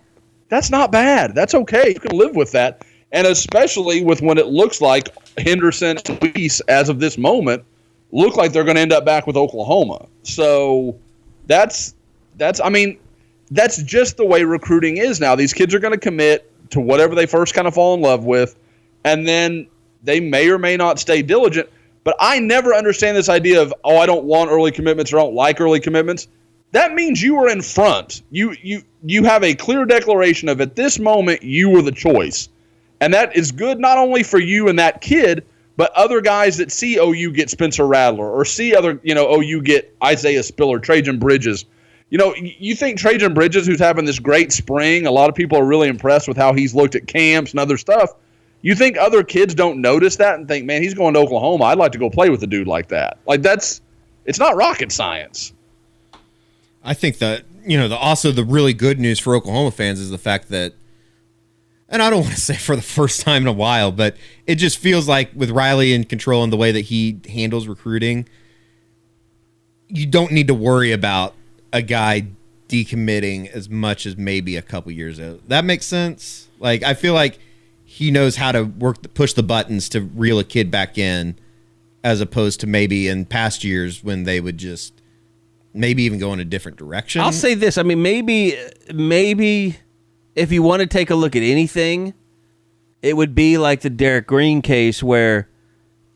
that's not bad. That's okay. You can live with that. And especially with when it looks like Henderson and Weiss, as of this moment, look like they're going to end up back with Oklahoma. So that's just the way recruiting is now. These kids are going to commit to whatever they first kind of fall in love with, and then they may or may not stay diligent. But I never understand this idea of, I don't want early commitments or I don't like early commitments. That means you are in front. You have a clear declaration of, at this moment, you were the choice. And that is good not only for you and that kid, but other guys that see OU get Spencer Rattler or see other, OU get Isaiah Spiller, Trajan Bridges. You think Trajan Bridges, who's having this great spring, a lot of people are really impressed with how he's looked at camps and other stuff. You think other kids don't notice that and think, man, he's going to Oklahoma. I'd like to go play with a dude like that. It's not rocket science. I think that, also the really good news for Oklahoma fans is the fact that, and I don't want to say for the first time in a while, but it just feels like with Riley in control and the way that he handles recruiting, you don't need to worry about a guy decommitting as much as maybe a couple years ago. That makes sense? I feel like he knows how to push the buttons to reel a kid back in, as opposed to maybe in past years when they would just maybe even go in a different direction. I'll say this. I mean, maybe if you want to take a look at anything, it would be like the Derek Green case where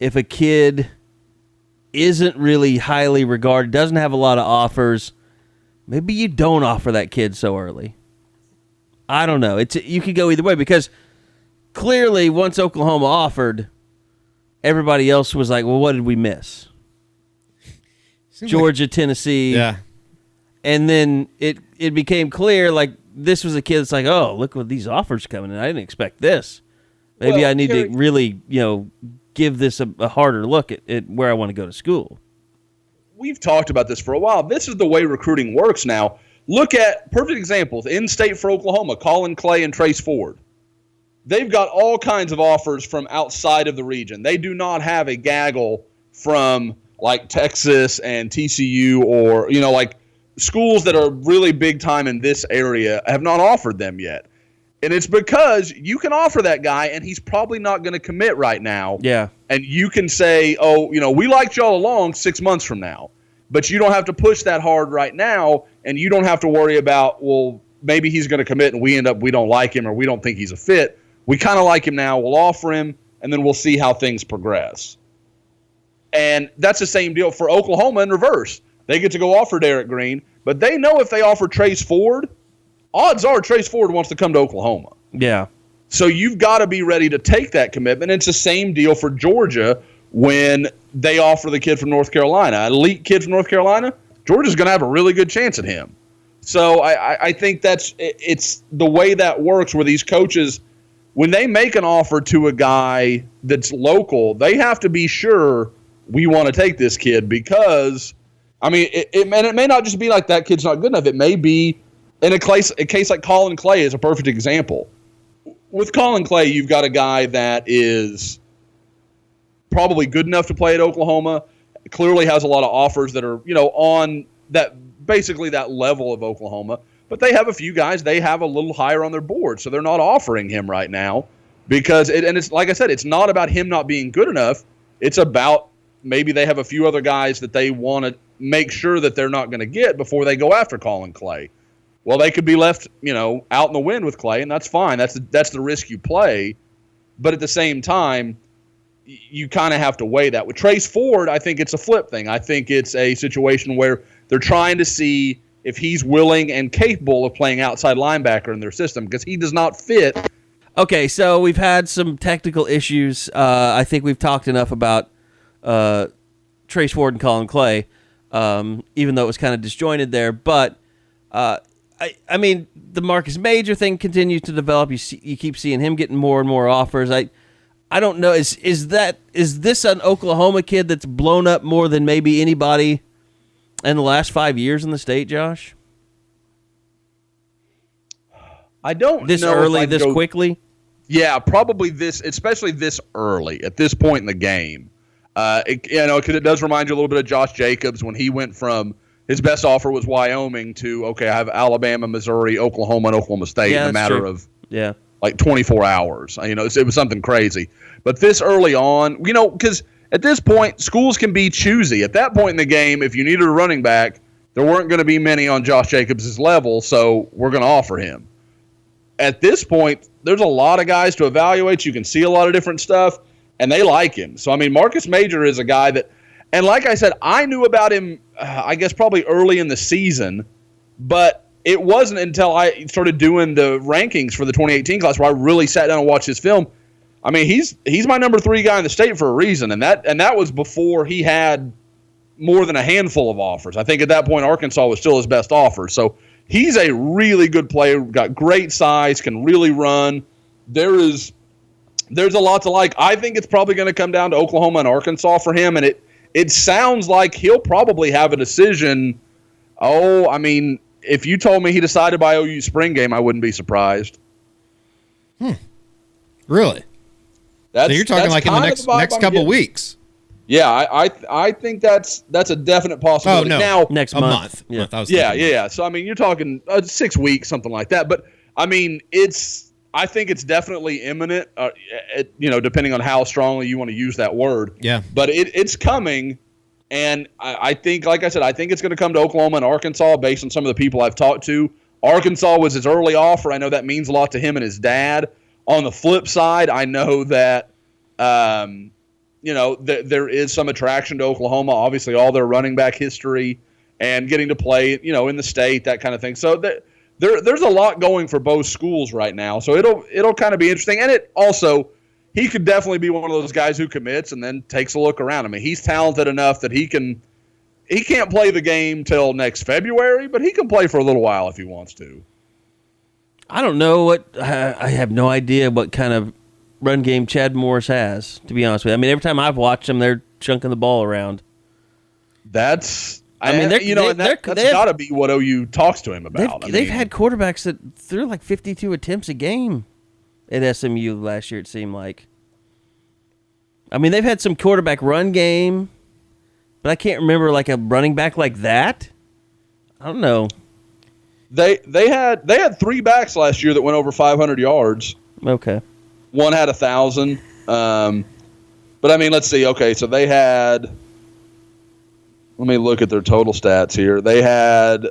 if a kid isn't really highly regarded, doesn't have a lot of offers, maybe you don't offer that kid so early. I don't know. You could go either way because clearly once Oklahoma offered, everybody else was like, well, what did we miss? Georgia, Tennessee. Yeah. And then it became clear, like, this was a kid that's like, oh, look what these offers coming in. I didn't expect this. Maybe I need to really, give this a harder look at where I want to go to school. We've talked about this for a while. This is the way recruiting works now. Look at perfect examples. In-state for Oklahoma, Colin Clay and Trace Ford. They've got all kinds of offers from outside of the region. They do not have a gaggle from like Texas and TCU or, like schools that are really big time in this area have not offered them yet. And it's because you can offer that guy and he's probably not going to commit right now. Yeah. And you can say, oh, we liked y'all along 6 months from now. But you don't have to push that hard right now, and you don't have to worry about, well, maybe he's going to commit and we don't like him or we don't think he's a fit. We kind of like him now. We'll offer him, and then we'll see how things progress. And that's the same deal for Oklahoma in reverse. They get to go offer Derek Green, but they know if they offer Trace Ford, odds are Trace Ford wants to come to Oklahoma. Yeah. So you've got to be ready to take that commitment. It's the same deal for Georgia when they offer the kid from North Carolina. An elite kid from North Carolina, Georgia's going to have a really good chance at him. So I think it's the way that works where these coaches, when they make an offer to a guy that's local, they have to be sure we want to take this kid because, I mean, it may not just be like that kid's not good enough. It may be, in a case like Colin Clay is a perfect example. With Colin Clay, you've got a guy that is probably good enough to play at Oklahoma, clearly has a lot of offers that are, on that basically that level of Oklahoma. But they have a few guys they have a little higher on their board, so they're not offering him right now because it's like I said, it's not about him not being good enough. It's about maybe they have a few other guys that they want to make sure that they're not going to get before they go after Colin Clay. Well, they could be left, out in the wind with Clay, and that's fine. That's the risk you play. But at the same time, you kind of have to weigh that. With Trace Ford, I think it's a flip thing. I think it's a situation where they're trying to see if he's willing and capable of playing outside linebacker in their system because he does not fit. Okay, so we've had some technical issues. I think we've talked enough about Trace Ford and Colin Clay, even though it was kind of disjointed there. But I mean, the Marcus Major thing continues to develop. You keep seeing him getting more and more offers. I don't know. Is this an Oklahoma kid that's blown up more than maybe anybody in the last 5 years in the state, Josh? I don't this know early, this quickly. Yeah, probably especially this early at this point in the game. Because it does remind you a little bit of Josh Jacobs when he went from his best offer was Wyoming to, okay, I have Alabama, Missouri, Oklahoma, and Oklahoma State in a matter of like 24 hours. It was something crazy. But this early on, because at this point, schools can be choosy. At that point in the game, if you needed a running back, there weren't going to be many on Josh Jacobs' level, so we're going to offer him. At this point, there's a lot of guys to evaluate. You can see a lot of different stuff, and they like him. So, I mean, Marcus Major is a guy that, and like I said, I knew about him, I guess probably early in the season, but it wasn't until I started doing the rankings for the 2018 class where I really sat down and watched his film. I mean, he's my number 3 guy in the state for a reason, and that was before he had more than a handful of offers. I think at that point Arkansas was still his best offer. So he's a really good player, got great size, can really run. There's a lot to like. I think it's probably going to come down to Oklahoma and Arkansas for him, and it sounds like he'll probably have a decision. I mean, if you told me he decided by OU spring game, I wouldn't be surprised. Really? So you're talking like in the next couple weeks. Yeah, I think that's a definite possibility. Oh, no. Now, next month. Yeah. So, I mean, you're talking 6 weeks, something like that. But, I mean, I think it's definitely imminent, depending on how strongly you want to use that word. Yeah. But it's coming, And I think, like I said, I think it's going to come to Oklahoma and Arkansas based on some of the people I've talked to. Arkansas was his early offer. I know that means a lot to him and his dad. On the flip side, I know that, there is some attraction to Oklahoma. Obviously, all their running back history and getting to play, in the state, that kind of thing. So there's a lot going for both schools right now. So it'll kind of be interesting. And it also, he could definitely be one of those guys who commits and then takes a look around. I mean, he's talented enough that he can't play the game till next February, but he can play for a little while if he wants to. I don't know I have no idea what kind of run game Chad Morris has, to be honest with you. I mean, every time I've watched them, they're chunking the ball around. That's got to be what OU talks to him about. They've had quarterbacks that threw like 52 attempts a game at SMU last year, it seemed like. I mean, they've had some quarterback run game, but I can't remember like a running back like that. I don't know. They had 3 backs last year that went over 500 yards. Okay. One had 1,000. But I mean, let's see. Okay, so they had. Let me look at their total stats here. They had,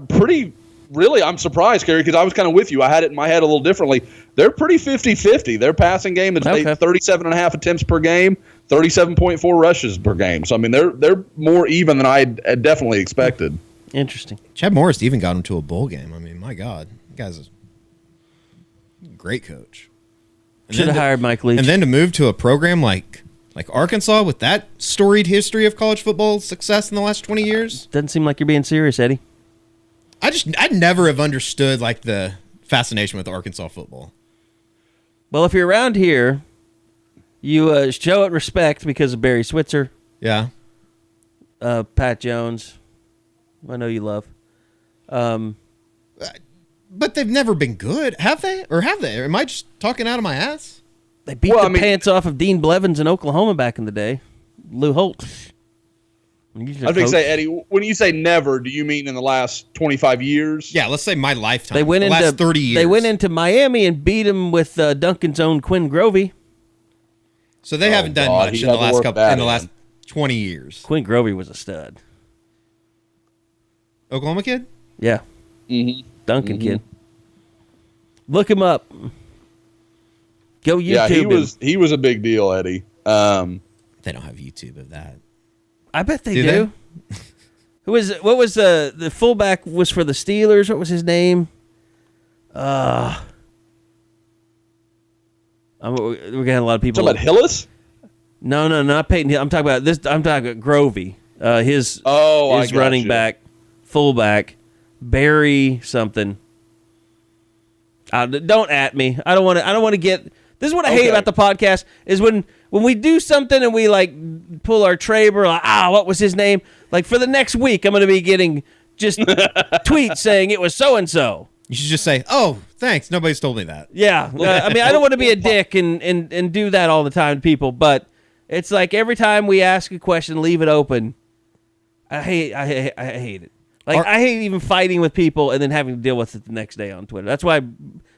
pretty. Really, I'm surprised, Kerry, because I was kind of with you. I had it in my head a little differently. They're pretty 50-50. Their passing game is 37.5 attempts per game, 37.4 rushes per game. So I mean, they're more even than I had definitely expected. Interesting. Chad Morris even got him to a bowl game. I mean, my God, the guy's a great coach. Should have hired Mike Leach. And then to move to a program like Arkansas with that storied history of college football success in the last 20 years. Doesn't seem like you're being serious, Eddie. I'd never have understood like the fascination with Arkansas football. Well, if you're around here, you show it respect because of Barry Switzer. Yeah. Pat Jones. I know you love. But they've never been good, have they? Or have they? Or am I just talking out of my ass? They beat pants off of Dean Blevins in Oklahoma back in the day. Lou Holt. I was going to say, Eddie, when you say never, do you mean in the last 25 years? Yeah, let's say my lifetime. The last 30 years. They went into Miami and beat him with Duncan's own Quinn Grovey. So they haven't done much in the last 20 years. Quinn Grovey was a stud. Oklahoma kid? Yeah. Mm-hmm. Duncan kid. Look him up. Go YouTube. Yeah, he was a big deal, Eddie. They don't have YouTube of that. I bet they do. What was the fullback was for the Steelers? What was his name? We're getting a lot of people. Talking about Hillis? No, not Peyton Hill. I'm talking about this. I'm talking about Grovey. His running back, fullback, Barry something. Don't at me. I don't want to get. This is what I hate about the podcast is when we do something and we like pull our Traber, like, what was his name? Like for the next week, I'm going to be getting just tweets saying it was so and so. You should just say, "Oh, thanks. Nobody's told me that." Yeah, I mean, I don't want to be a dick and do that all the time to people, but it's like every time we ask a question, leave it open. I hate it. Like I hate even fighting with people and then having to deal with it the next day on Twitter. That's why I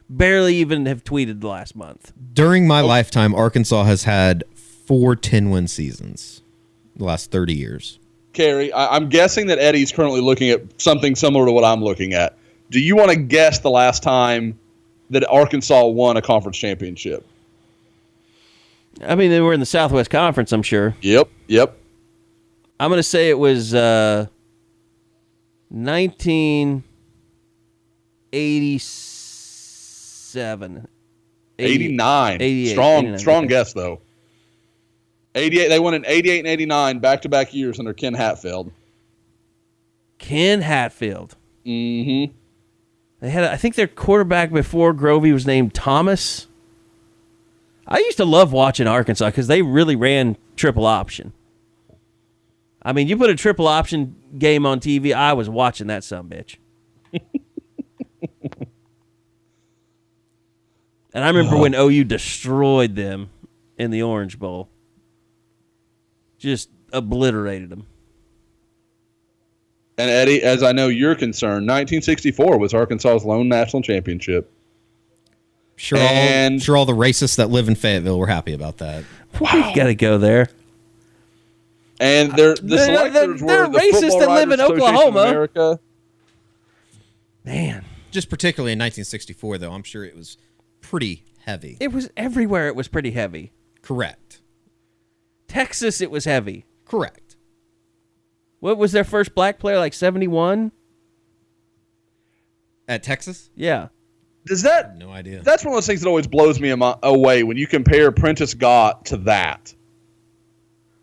barely even have tweeted the last month. During my lifetime, Arkansas has had 4 10-win seasons the last 30 years. Kerry, I'm guessing that Eddie's currently looking at something similar to what I'm looking at. Do you want to guess the last time that Arkansas won a conference championship? I mean, they were in the Southwest Conference, I'm sure. Yep. I'm going to say it was 1987. 89. 88, Strong guess, though. 88. They won in 88 and 89 back-to-back years under Ken Hatfield. Ken Hatfield. Mm-hmm. They had, I think their quarterback before Grovey was named Thomas. I used to love watching Arkansas because they really ran triple option. I mean, you put a triple option game on TV, I was watching that sumbitch. And I remember when OU destroyed them in the Orange Bowl. Just obliterated them. And Eddie, as I know you're concerned, 1964 was Arkansas's lone national championship. Sure, all the racists that live in Fayetteville were happy about that. Wow. Got to go there. And the selectors were the racists Football that live in Writers Association of Oklahoma. America. Man. Just particularly in 1964, though, I'm sure it was pretty heavy. It was everywhere. It was pretty heavy. Correct. Texas, it was heavy. Correct. What was their first black player, like 71? At Texas? Yeah. Does that? No idea. That's one of those things that always blows me away when you compare Prentice Gott to that.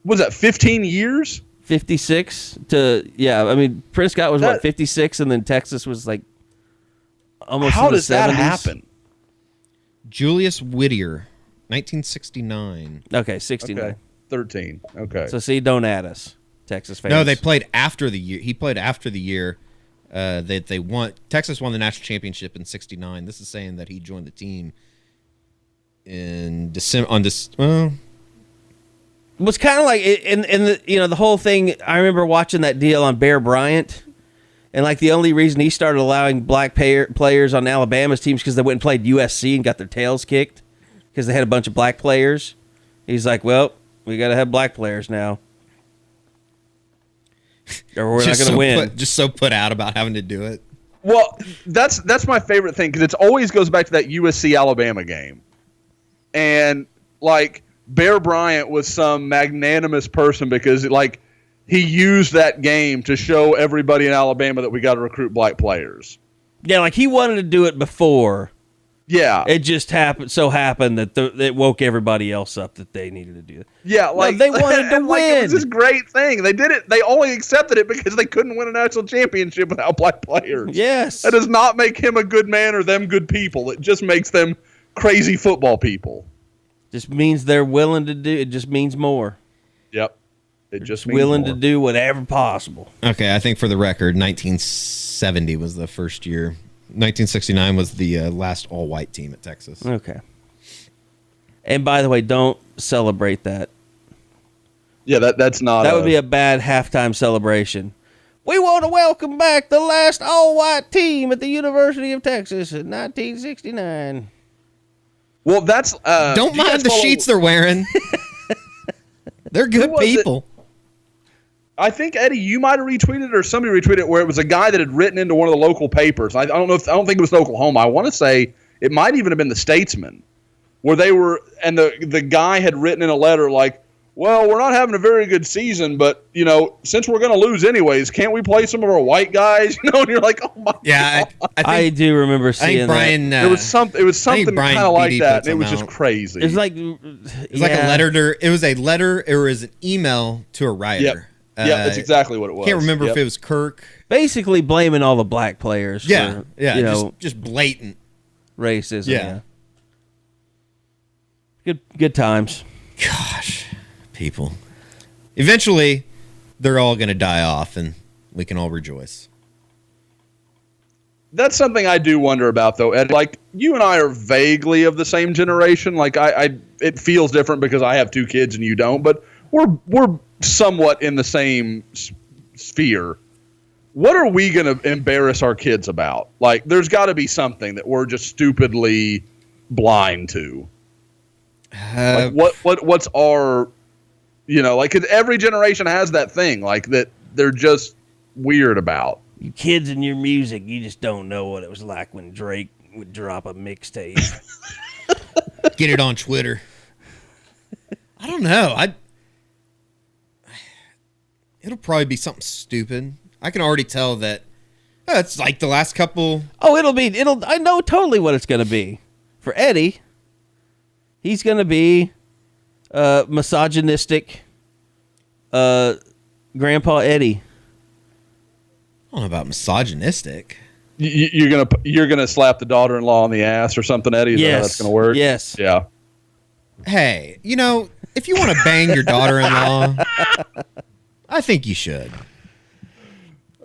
What was that, 15 years? 56 to, yeah, I mean, Prince Scott was, 56, and then Texas was, like, almost How in the does that 70s. happen? Julius Whittier, 1969. Okay, 69. Okay, 13. Okay. So, see, don't add us, Texas fans. No, they played after the year. He played after the year that they won. Texas won the national championship in 69. This is saying that he joined the team in December. It was kind of like in the whole thing. I remember watching that deal on Bear Bryant, and like the only reason he started allowing black players on Alabama's teams because they went and played USC and got their tails kicked because they had a bunch of black players. He's like, well, we got to have black players now, or we're not going to win. Just so put out about having to do it. Well, that's my favorite thing because it always goes back to that USC Alabama game, and like. Bear Bryant was some magnanimous person because he used that game to show everybody in Alabama that we got to recruit black players. Yeah, like he wanted to do it before. Yeah. It just happened that it woke everybody else up that they needed to do it. Yeah, like they wanted to win. It was this great thing. They did it. They only accepted it because they couldn't win a national championship without black players. Yes. That does not make him a good man or them good people. It just makes them crazy football people. Just means they're willing to do. It just means more. Yep. It just means willing more. to do whatever possible. Okay, I think for the record, 1970 was the first year. 1969 was the last all-white team at Texas. Okay. And by the way, don't celebrate that. Yeah, that's not. That would be a bad halftime celebration. We want to welcome back the last all-white team at the University of Texas in 1969. Well, that's don't mind the sheets they're wearing. They're good people. I think Eddie, you might have retweeted it or somebody retweeted it where it was a guy that had written into one of the local papers. I don't think it was Oklahoma. I want to say it might even have been the Statesman, where they were, and the guy had written in a letter like, well, we're not having a very good season, but, since we're going to lose anyways, can't we play some of our white guys? And you're like, oh, my God. I do remember seeing Brian, that. It was something kind of like that, and it was just crazy. It's like like a letter. It was a letter. It was an email to a writer. Yep, that's exactly what it was. Can't remember if it was Kirk. Basically blaming all the black players for, just blatant racism. Yeah. Good times. Gosh. People. Eventually, they're all going to die off, and we can all rejoice. That's something I do wonder about, though, Ed. Like, you and I are vaguely of the same generation. Like, it feels different because I have two kids and you don't, but we're somewhat in the same sphere. What are we going to embarrass our kids about? Like, there's got to be something that we're just stupidly blind to. What's our... 'cause every generation has that thing, like that they're just weird about. You kids and your music, you just don't know what it was like when Drake would drop a mixtape. Get it on Twitter. I don't know. It'll probably be something stupid. I can already tell that it's like the last couple. Oh, I know totally what it's going to be. For Eddie, he's going to be misogynistic Grandpa Eddie. I don't know about misogynistic. You're gonna slap the daughter-in-law on the ass or something, Eddie? Is that how that's gonna work? Yes. Yeah. Hey, if you want to bang your daughter-in-law, I think you should.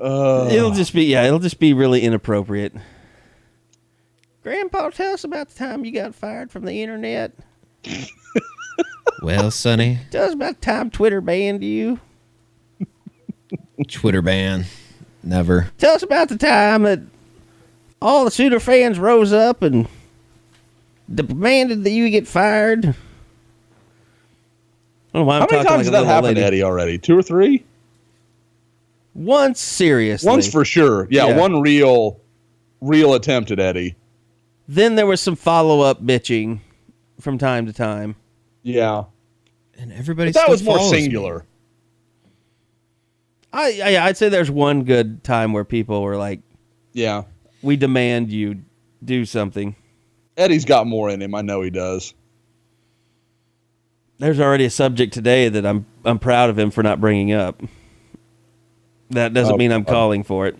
It'll just be really inappropriate. Grandpa, tell us about the time you got fired from the internet. Well, Sonny. Tell us about the time Twitter banned you. Twitter ban. Never. Tell us about the time that all the Sooner fans rose up and demanded that you get fired. I don't know why I'm How many talking times like has a that little happened to lady. Eddie already? 2 or 3? Once, seriously. Once for sure. Yeah, Yeah. one real attempt at Eddie. Then there was some follow-up bitching from time to time. Yeah. And everybody But that still was more follows me. singular. I'd say there's one good time where people were like, Yeah. we demand you do something. Eddie's got more in him. I know he does. There's already a subject today that I'm proud of him for not bringing up. That doesn't mean I'm calling for it.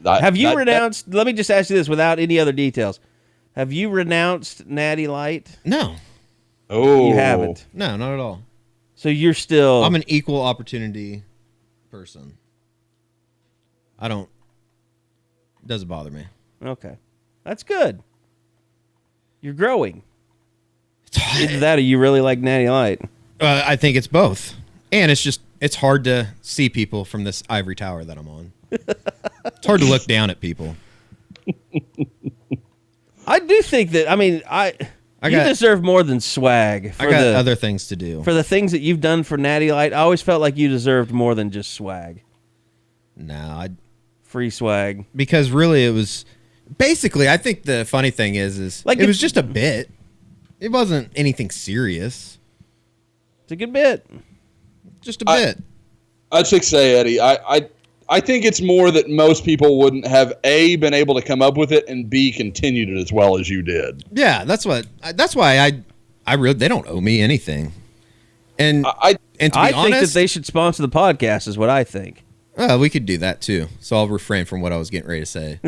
Have you renounced, let me just ask you this without any other details. Have you renounced Natty Light? No. Oh. You haven't. No, not at all. So you're still... I'm an equal opportunity person. It doesn't bother me. Okay. That's good. You're growing. Either that or you really like Natty Light. I think it's both. And it's hard to see people from this ivory tower that I'm on. It's hard to look down at people. I do think that, you deserve more than swag. I got other things to do. For the things that you've done for Natty Light, I always felt like you deserved more than just swag. No, Free swag. because really it was basically, I think the funny thing is Like it if- was just a bit. It wasn't anything serious. It's a good bit. Just a bit. I'd say, Eddie, I think it's more that most people wouldn't have A, been able to come up with it, and B, continued it as well as you did. Yeah, that's why I really, they don't owe me anything. And to be I think that honest, they should sponsor the podcast is what I think. we could do that too. So I'll refrain from what I was getting ready to say.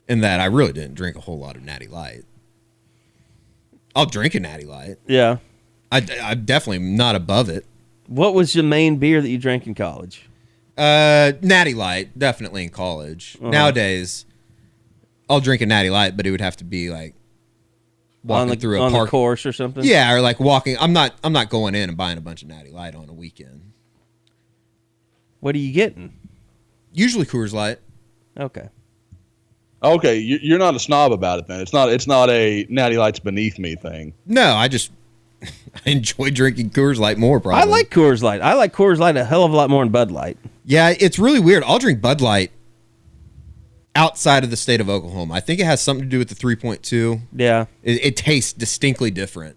In that I really didn't drink a whole lot of Natty Light. I'll drink a Natty Light. Yeah. I'm definitely not above it. What was the main beer that you drank in college? Natty Light, definitely in college. Nowadays, I'll drink a Natty Light, but it would have to be like walking through a on park the course or something? Yeah, or like walking. I'm not going in and buying a bunch of Natty Light on a weekend. What are you getting? Usually Coors Light. Okay. Okay, you're not a snob about it then. It's not a Natty Light's beneath me thing. No, I enjoy drinking Coors Light more, probably. I like Coors Light. I like Coors Light a hell of a lot more than Bud Light. Yeah, it's really weird. I'll drink Bud Light outside of the state of Oklahoma. I think it has something to do with the 3.2. Yeah. It tastes distinctly different.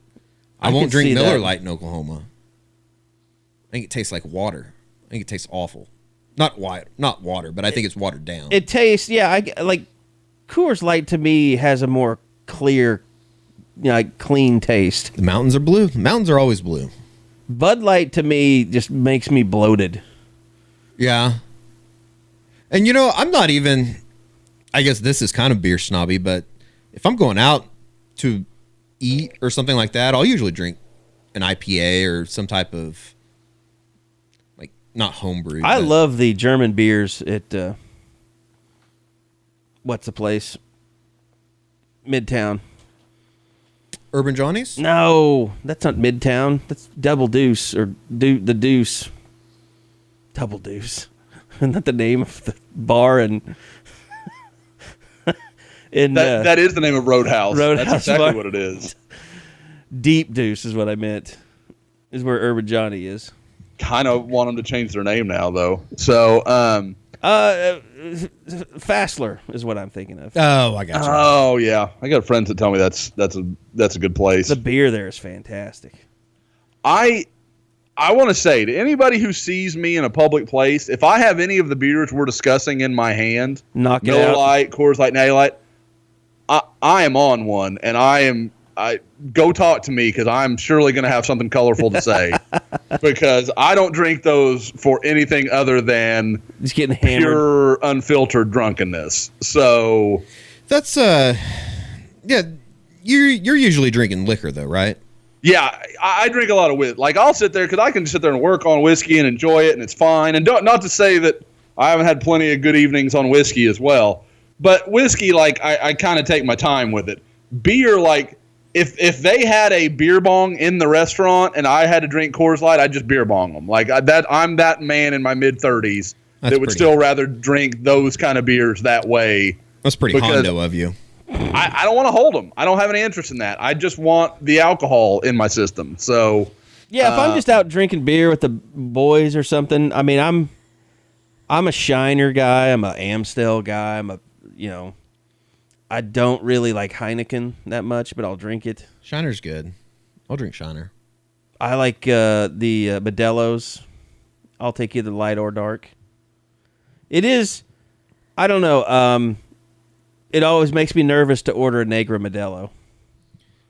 I can won't drink see Miller that. Lite in Oklahoma. I think it tastes like water. I think it tastes awful. Not water, but I think it's watered down. It tastes, like Coors Light to me has a more clear, clean taste. The mountains are blue. The mountains are always blue. Bud Light to me just makes me bloated. Yeah. And I'm not even, I guess this is kind of beer snobby, but if I'm going out to eat or something like that, I'll usually drink an IPA or some type of, like, not homebrew. I love the German beers at, what's the place? Midtown. Urban Johnny's? No, that's not Midtown. That's Double Deuce or the Deuce. Double Deuce. Isn't that the name of the bar in That is the name of Roadhouse. Roadhouse That's exactly bar. what it is. Deep Deuce is what I meant. Is where Urban Johnny is. Kind of want them to change their name now, though. So, Fassler is what I'm thinking of. Oh, I got you. oh yeah, I got friends that tell me that's a good place. The beer there is fantastic. I want to say to anybody who sees me in a public place, if I have any of the beers we're discussing in my hand, Knock it Miller out. Lite, Coors Light, Natty Light, I am on one, and I go talk to me because I'm surely going to have something colorful to say because I don't drink those for anything other than Just getting hammered. pure unfiltered drunkenness. So That's, yeah, you're usually drinking liquor, though, right? yeah, I drink a lot of whiskey. Like I'll sit there because I can sit there and work on whiskey and enjoy it, and it's fine. And not to say that I haven't had plenty of good evenings on whiskey as well, but whiskey, like I kind of take my time with it. Beer, like if they had a beer bong in the restaurant and I had to drink Coors Light, I'd just beer bong them. Like I'm that man in my mid-30s that would pretty- still rather drink those kind of beers that way. That's pretty Because- Hondo of you. I don't want to hold them. I don't have any interest in that. I just want the alcohol in my system. So yeah, if I'm just out drinking beer with the boys or something, I mean, I'm a Shiner guy. I'm a Amstel guy. I don't really like Heineken that much, but I'll drink it. Shiner's good. I'll drink Shiner. I like the Modelo's. I'll take either light or dark. It is, I don't know. It always makes me nervous to order a Negra Modelo.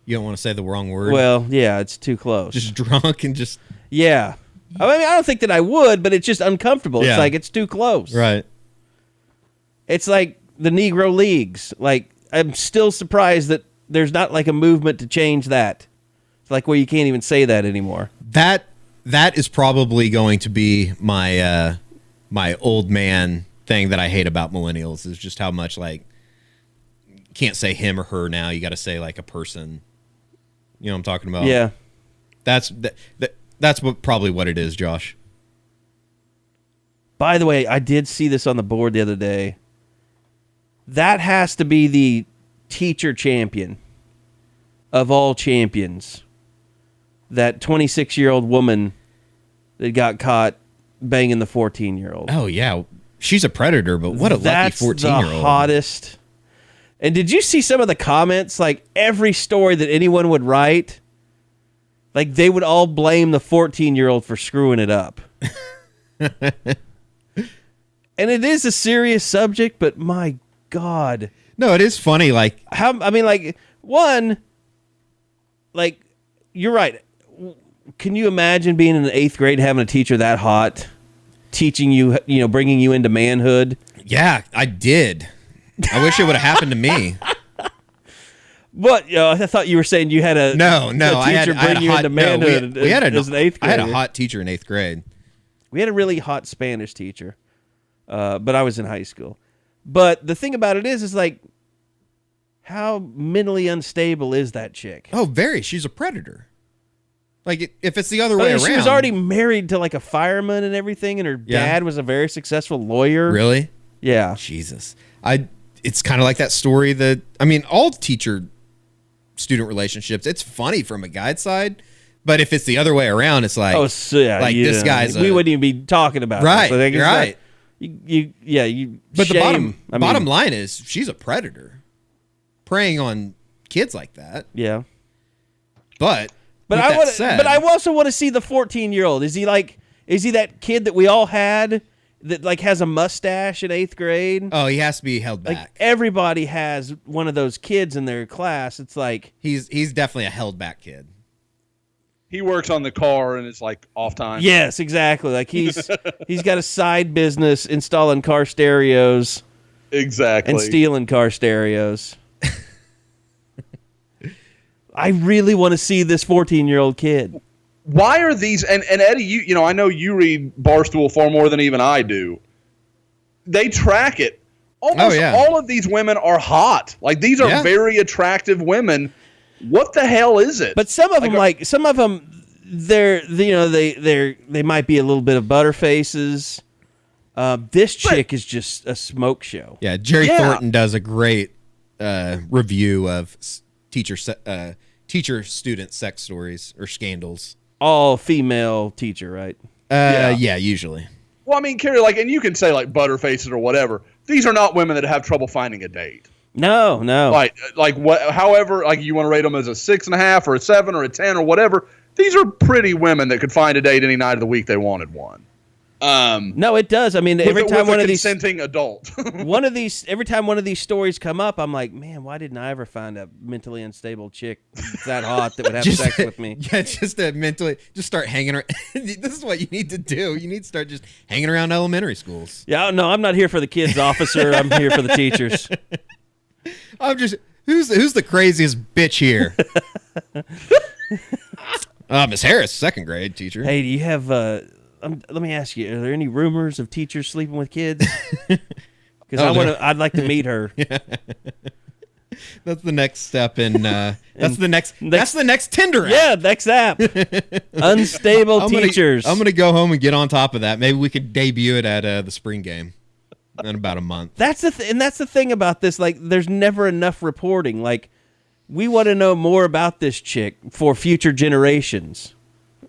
You don't want to say the wrong word? Well, yeah, it's too close. Just drunk and just... Yeah. I mean, I don't think that I would, but it's just uncomfortable. Yeah. It's like it's too close. Right. It's like the Negro Leagues. Like, I'm still surprised that there's not like a movement to change that. It's like where you can't even say that anymore. That is probably going to be my my old man thing that I hate about millennials is just how much like can't say him or her now. You got to say like a person. You know what I'm talking about? Yeah. That's probably what it is, Josh. By the way, I did see this on the board the other day. That has to be the teacher champion of all champions. That 26-year-old woman that got caught banging the 14-year-old. Oh, yeah. She's a predator, but what a lucky 14-year-old. That's the hottest. And did you see some of the comments? Like, every story that anyone would write, like, they would all blame the 14-year-old for screwing it up. And it is a serious subject, but my God. No, it is funny. Like, you're right. Can you imagine being in the 8th grade and having a teacher that hot, teaching you, bringing you into manhood? Yeah, I did. I wish it would have happened to me. But I thought you were saying you had a teacher bring you into manhood as an 8th grader. I had a hot teacher in 8th grade. We had a really hot Spanish teacher, but I was in high school. But the thing about it is like, how mentally unstable is that chick? Oh, very. She's a predator. Like, if it's the other way around. She was already married to like a fireman and everything, and her dad was a very successful lawyer. Really? Yeah. Jesus. It's kind of like that story that, all teacher-student relationships, it's funny from a guy's side, but if it's the other way around, it's like, this guy's we wouldn't even be talking about right, this. You're right. But the bottom line is she's a predator preying on kids like that. Yeah. But I also want to see the 14-year-old. Is he that kid that we all had that like has a mustache in 8th grade? Oh, he has to be held back. Like everybody has one of those kids in their class. It's like he's definitely a held back kid. He works on the car and it's like off time. Yes, exactly. Like he's got a side business installing car stereos. Exactly. And stealing car stereos. I really want to see this 14-year-old kid. Why are these and Eddie, I know you read Barstool far more than even I do. They track it. Almost all of these women are hot. Like these are very attractive women. What the hell is it? But some of them, they might be a little bit of butterfaces. This chick is just a smoke show. Yeah, Jerry Thornton does a great review of teacher-student sex stories or scandals. All female teacher, right? Yeah, usually. Well, Carrie, and you can say butterfaces or whatever. These are not women that have trouble finding a date. No. However, you want to rate them as a 6.5 or a 7 or a 10 or whatever. These are pretty women that could find a date any night of the week they wanted one. No, it does. Every time one of these consenting adult, every time one of these stories come up, I'm like, man, why didn't I ever find a mentally unstable chick that hot that would have sex with me? Yeah, just start hanging around. This is what you need to do. You need to start just hanging around elementary schools. Yeah, no, I'm not here for the kids, officer. I'm here for the teachers. Who's the craziest bitch here? Miss Harris, 2nd grade teacher. Hey, do you have? Let me ask you: are there any rumors of teachers sleeping with kids? Because I'd like to meet her. Yeah. That's the next step in. That's the next Tinder app. Yeah, next app. Unstable teachers. I'm gonna go home and get on top of that. Maybe we could debut it at the spring game. in about a month. That's the thing about this. Like, there's never enough reporting. Like, we want to know more about this chick for future generations.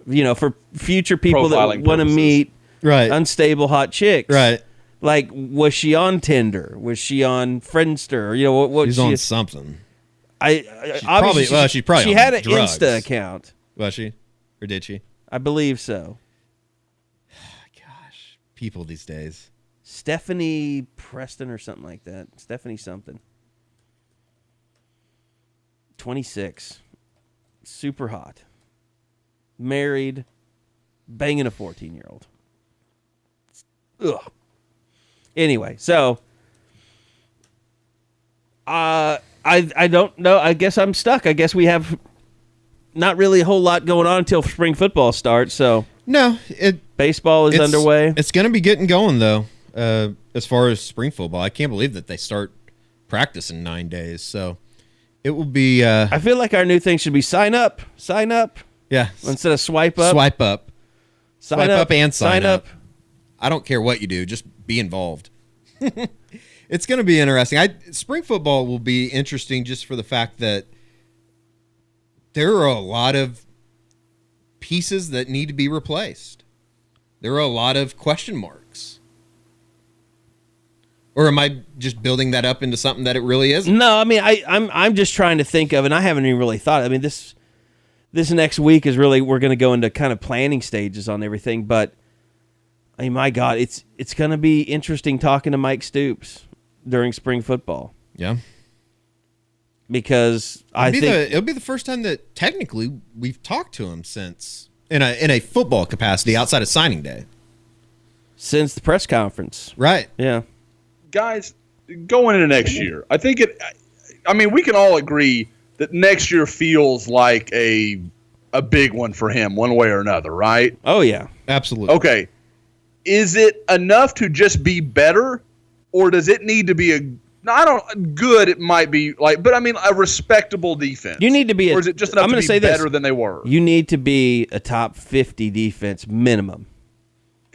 You know, for future people that want to meet unstable hot chicks. Right. Like, was she on Tinder? Was she on Friendster? You know, what she's on something. She had an drugs. Insta account. Was she? Or did she? I believe so. Gosh, people these days. Stephanie Preston or something like that. Stephanie something. 26. Super hot. Married. Banging a 14-year-old. Ugh. Anyway, so I don't know. I guess I'm stuck. I guess we have not really a whole lot going on until spring football starts. So no, baseball is underway. It's going to be getting going though. As far as spring football, I can't believe that they start practice in 9 days. So it will be. I feel like our new thing should be sign up. Yeah, instead of swipe up. Swipe up. Sign up and sign up. I don't care what you do, just be involved. It's going to be interesting. Spring football will be interesting just for the fact that there are a lot of pieces that need to be replaced. There are a lot of question marks. Or am I just building that up into something that it really isn't? No, I mean, I'm just trying to think of, and I haven't even really thought. I mean, this next week is really, we're going to go into kind of planning stages on everything, but I mean, my God, it's going to be interesting talking to Mike Stoops during spring football. Yeah. Because it'll be the first time that technically we've talked to him since in a football capacity outside of signing day. Since the press conference. Right. Yeah. Guys, going into next year, I think we can all agree that next year feels like a big one for him one way or another, right? Oh, yeah. Absolutely. Okay. Is it enough to just be better, or does it need to be good? It might be but I mean a respectable defense. You need to be. Or is it just enough to be better than they were? You need to be a top 50 defense minimum.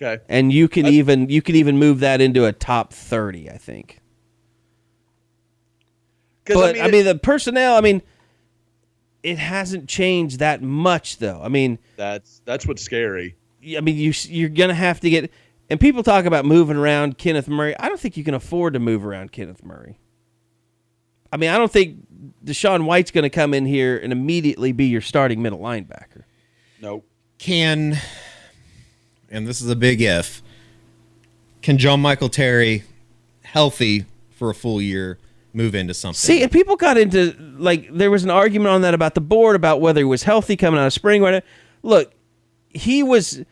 Okay. And you can even move that into a top 30, I think. But I mean the personnel. I mean, it hasn't changed that much, though. I mean, that's what's scary. I mean, you're going to have to get – and people talk about moving around Kenneth Murray. I don't think you can afford to move around Kenneth Murray. I mean, I don't think Deshaun White's going to come in here and immediately be your starting middle linebacker. Nope. And this is a big if, can John Michael Terry, healthy for a full year, move into something? See, and people got into – like there was an argument on that about the board about whether he was healthy coming out of spring. Look, he was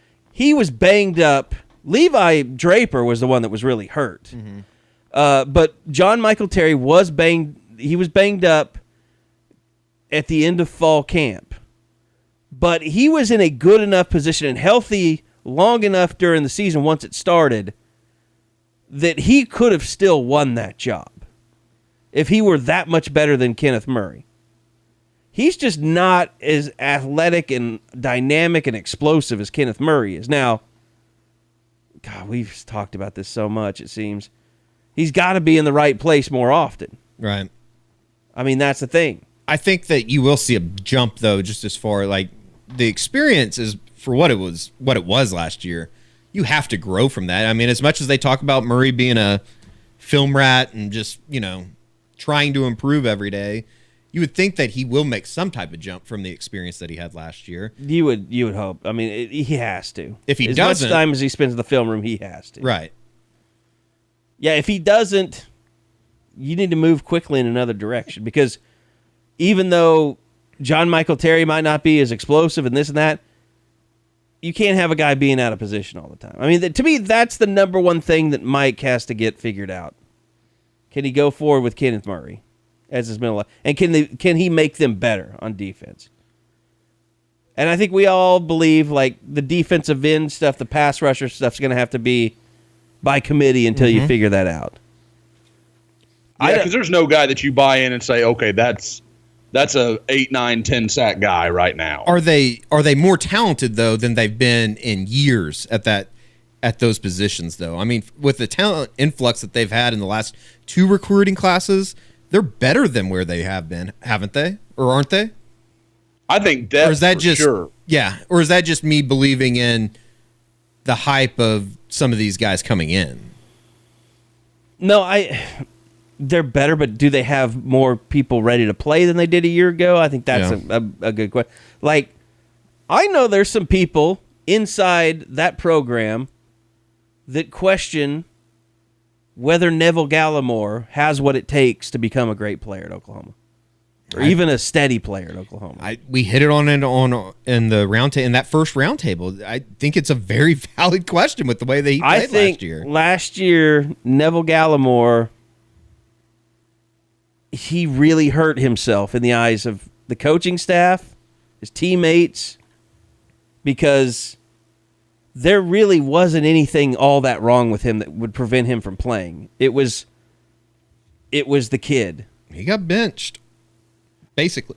banged up. Levi Draper was the one that was really hurt. Mm-hmm. But John Michael Terry was banged. He was banged up at the end of fall camp. But he was in a good enough position and healthy long enough during the season once it started that he could have still won that job if he were that much better than Kenneth Murray. He's just not as athletic and dynamic and explosive as Kenneth Murray is. Now, God, we've talked about this so much, it seems. He's got to be in the right place more often. Right. I mean, that's the thing. I think that you will see a jump, though, just as far like the experience is for what it was last year. You have to grow from that. I mean, as much as they talk about Murray being a film rat and just, trying to improve every day, you would think that he will make some type of jump from the experience that he had last year. You would hope. I mean, he has to. If he as doesn't, much time as he spends in the film room, he has to. Right. Yeah, if he doesn't, you need to move quickly in another direction because even though John Michael Terry might not be as explosive and this and that, you can't have a guy being out of position all the time. I mean, to me, that's the number one thing that Mike has to get figured out. Can he go forward with Kenneth Murray as his middle, and can he make them better on defense? And I think we all believe like the defensive end stuff, the pass rusher stuff is going to have to be by committee until you figure that out. Yeah, because there's no guy that you buy in and say, okay, that's a 8, 9, 10 sack guy right now. Are they more talented though than they've been in years at that at those positions, though. I mean, with the talent influx that they've had in the last 2 recruiting classes, they're better than where they have been, haven't they? Or aren't they? I think depth, or is that just sure. Yeah, or is that just me believing in the hype of some of these guys coming in? No, they're better, but do they have more people ready to play than they did a year ago? I think that's a good question. Like, I know there's some people inside that program that question whether Neville Gallimore has what it takes to become a great player at Oklahoma, or even a steady player at Oklahoma. We hit it on in the round in that first roundtable. I think it's a very valid question with the way they played last year. Last year, Neville Gallimore, he really hurt himself in the eyes of the coaching staff, his teammates, because there really wasn't anything all that wrong with him that would prevent him from playing. It was the kid. He got benched, basically.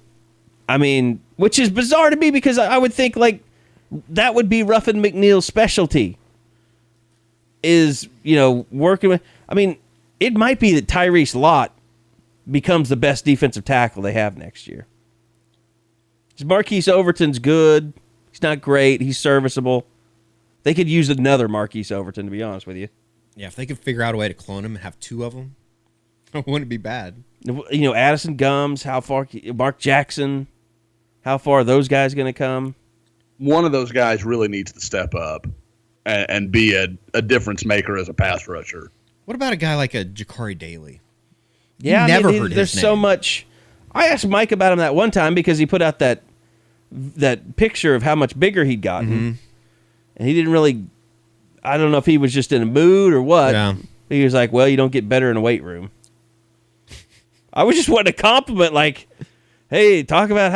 I mean, which is bizarre to me because I would think like that would be Ruffin McNeil's specialty. Is, working with. I mean, it might be that Tyrese Lott becomes the best defensive tackle they have next year. Marquise Overton's good. He's not great. He's serviceable. They could use another Marquise Overton, to be honest with you. Yeah, if they could figure out a way to clone him and have 2 of them, it wouldn't be bad. Addison Gums, how far? Mark Jackson, how far are those guys going to come? One of those guys really needs to step up and be a difference maker as a pass rusher. What about a guy like a Jakari Daly? Yeah, never heard there's his so name. much. I asked Mike about him that one time because he put out that picture of how much bigger he'd gotten. Mm-hmm. And he didn't really, I don't know if he was just in a mood or what. Yeah. He was like, well, you don't get better in a weight room. I was just wanting to compliment, like, hey, talk about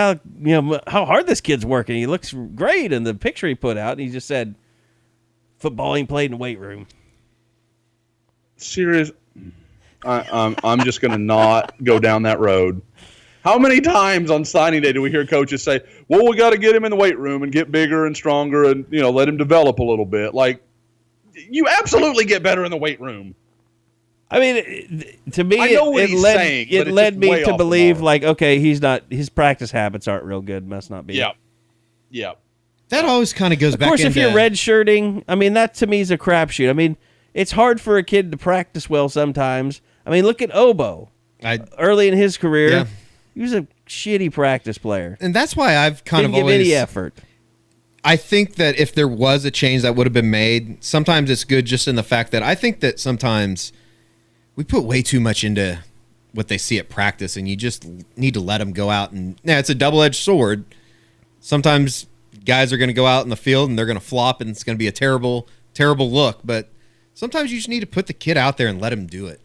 how hard this kid's working. He looks great in the picture he put out. And he just said, football ain't played in a weight room. Serious. I'm just going to not go down that road. How many times on signing day do we hear coaches say, well, we got to get him in the weight room and get bigger and stronger and, let him develop a little bit. Like, you absolutely get better in the weight room. I mean, to me, it led me to believe, like, okay, his practice habits aren't real good. Must not be. Yeah. That always kind of goes back into... Of course, if you're redshirting, I mean, that to me is a crapshoot. I mean, it's hard for a kid to practice well sometimes. I mean, look at Obo. Early in his career... Yeah. He was a shitty practice player. And that's why I've Didn't give any effort. I think that if there was a change that would have been made, sometimes it's good just in the fact that I think that sometimes we put way too much into what they see at practice, and you just need to let them go out. And it's a double-edged sword. Sometimes guys are going to go out in the field, and they're going to flop, and it's going to be a terrible, terrible look. But sometimes you just need to put the kid out there and let him do it.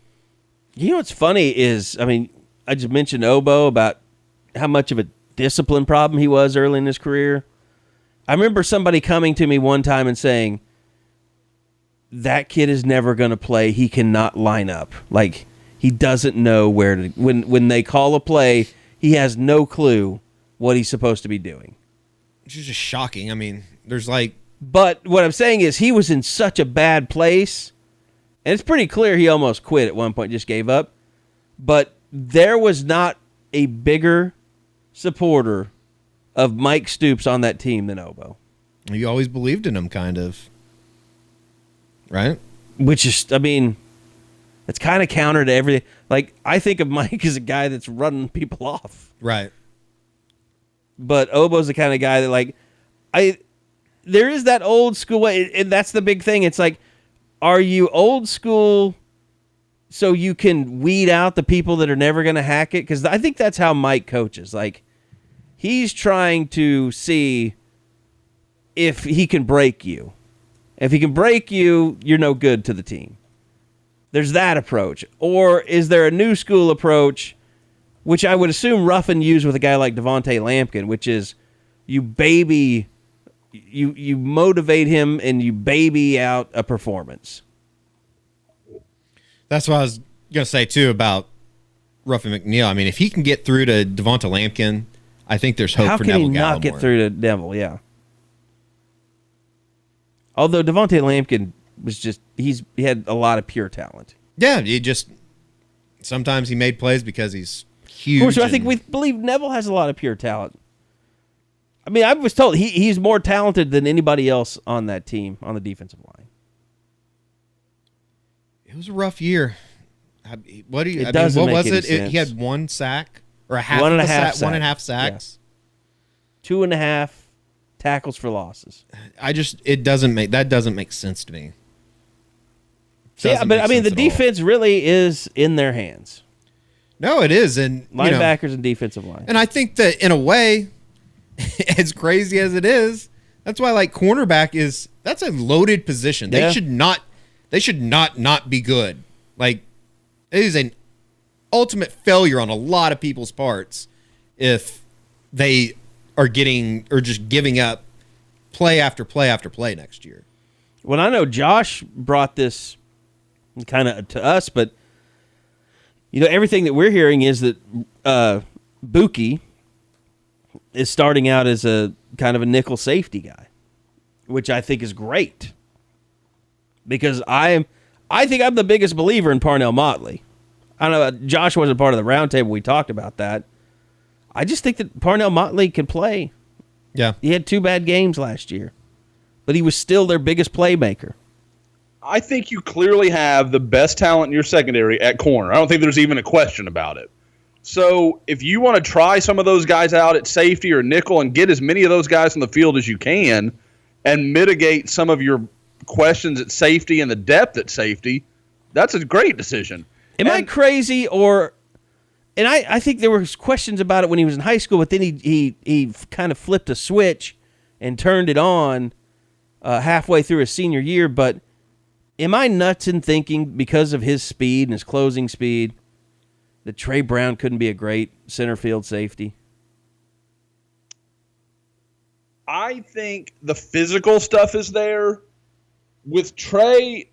You know what's funny is, I mean, I just mentioned Obo about how much of a discipline problem he was early in his career. I remember somebody coming to me one time and saying, that kid is never going to play. He cannot line up. Like, he doesn't know where to... When they call a play, he has no clue what he's supposed to be doing. Which is just shocking. I mean, there's like... But what I'm saying is he was in such a bad place, and it's pretty clear he almost quit at one point, just gave up. But there was not a bigger supporter of Mike Stoops on that team than Obo. You always believed in him, kind of. Right? Which is, I mean, it's kind of counter to everything. Like, I think of Mike as a guy that's running people off. Right. But Obo's the kind of guy that, like, there is that old school way, and that's the big thing. It's like, are you old school so you can weed out the people that are never going to hack it? Because I think that's how Mike coaches. Like, he's trying to see if he can break you. If he can break you, you're no good to the team. There's that approach. Or is there a new school approach, which I would assume Ruffin used with a guy like Devontae Lampkin, which is you motivate him and you baby out a performance. That's what I was going to say, too, about Ruffin McNeil. I mean, if he can get through to Devonta Lampkin, I think there's hope for Neville Gallimore. How can he not get through to Neville? Yeah. Although Devontae Lampkin was just he had a lot of pure talent. Yeah, sometimes he made plays because he's huge. Of course, I think we believe Neville has a lot of pure talent. I mean, I was told he's more talented than anybody else on that team on the defensive line. It was a rough year. What was it? He had 1 sack or one and a half sacks. Yeah. 2.5 tackles for losses. That doesn't make sense to me. Yeah, but I mean, the defense really is in their hands. No, it is, and linebackers and defensive line. And I think that in a way, as crazy as it is, that's why cornerback that's a loaded position. Yeah. They should not be good. Like, it is an ultimate failure on a lot of people's parts if they are just giving up play after play after play next year. Well, I know Josh brought this kind of to us, but everything that we're hearing is that Buki is starting out as a kind of a nickel safety guy, which I think is great because I think I'm the biggest believer in Parnell Motley. I don't know, Josh wasn't part of the roundtable. We talked about that. I just think that Parnell Motley can play. Yeah. He had 2 bad games last year, but he was still their biggest playmaker. I think you clearly have the best talent in your secondary at corner. I don't think there's even a question about it. So if you want to try some of those guys out at safety or nickel and get as many of those guys on the field as you can and mitigate some of your questions at safety and the depth at safety, that's a great decision. Am I crazy and I think there were questions about it when he was in high school, but then he kind of flipped a switch and turned it on halfway through his senior year, but am I nuts in thinking because of his speed and his closing speed that Trae Brown couldn't be a great center field safety? I think the physical stuff is there. With Trae,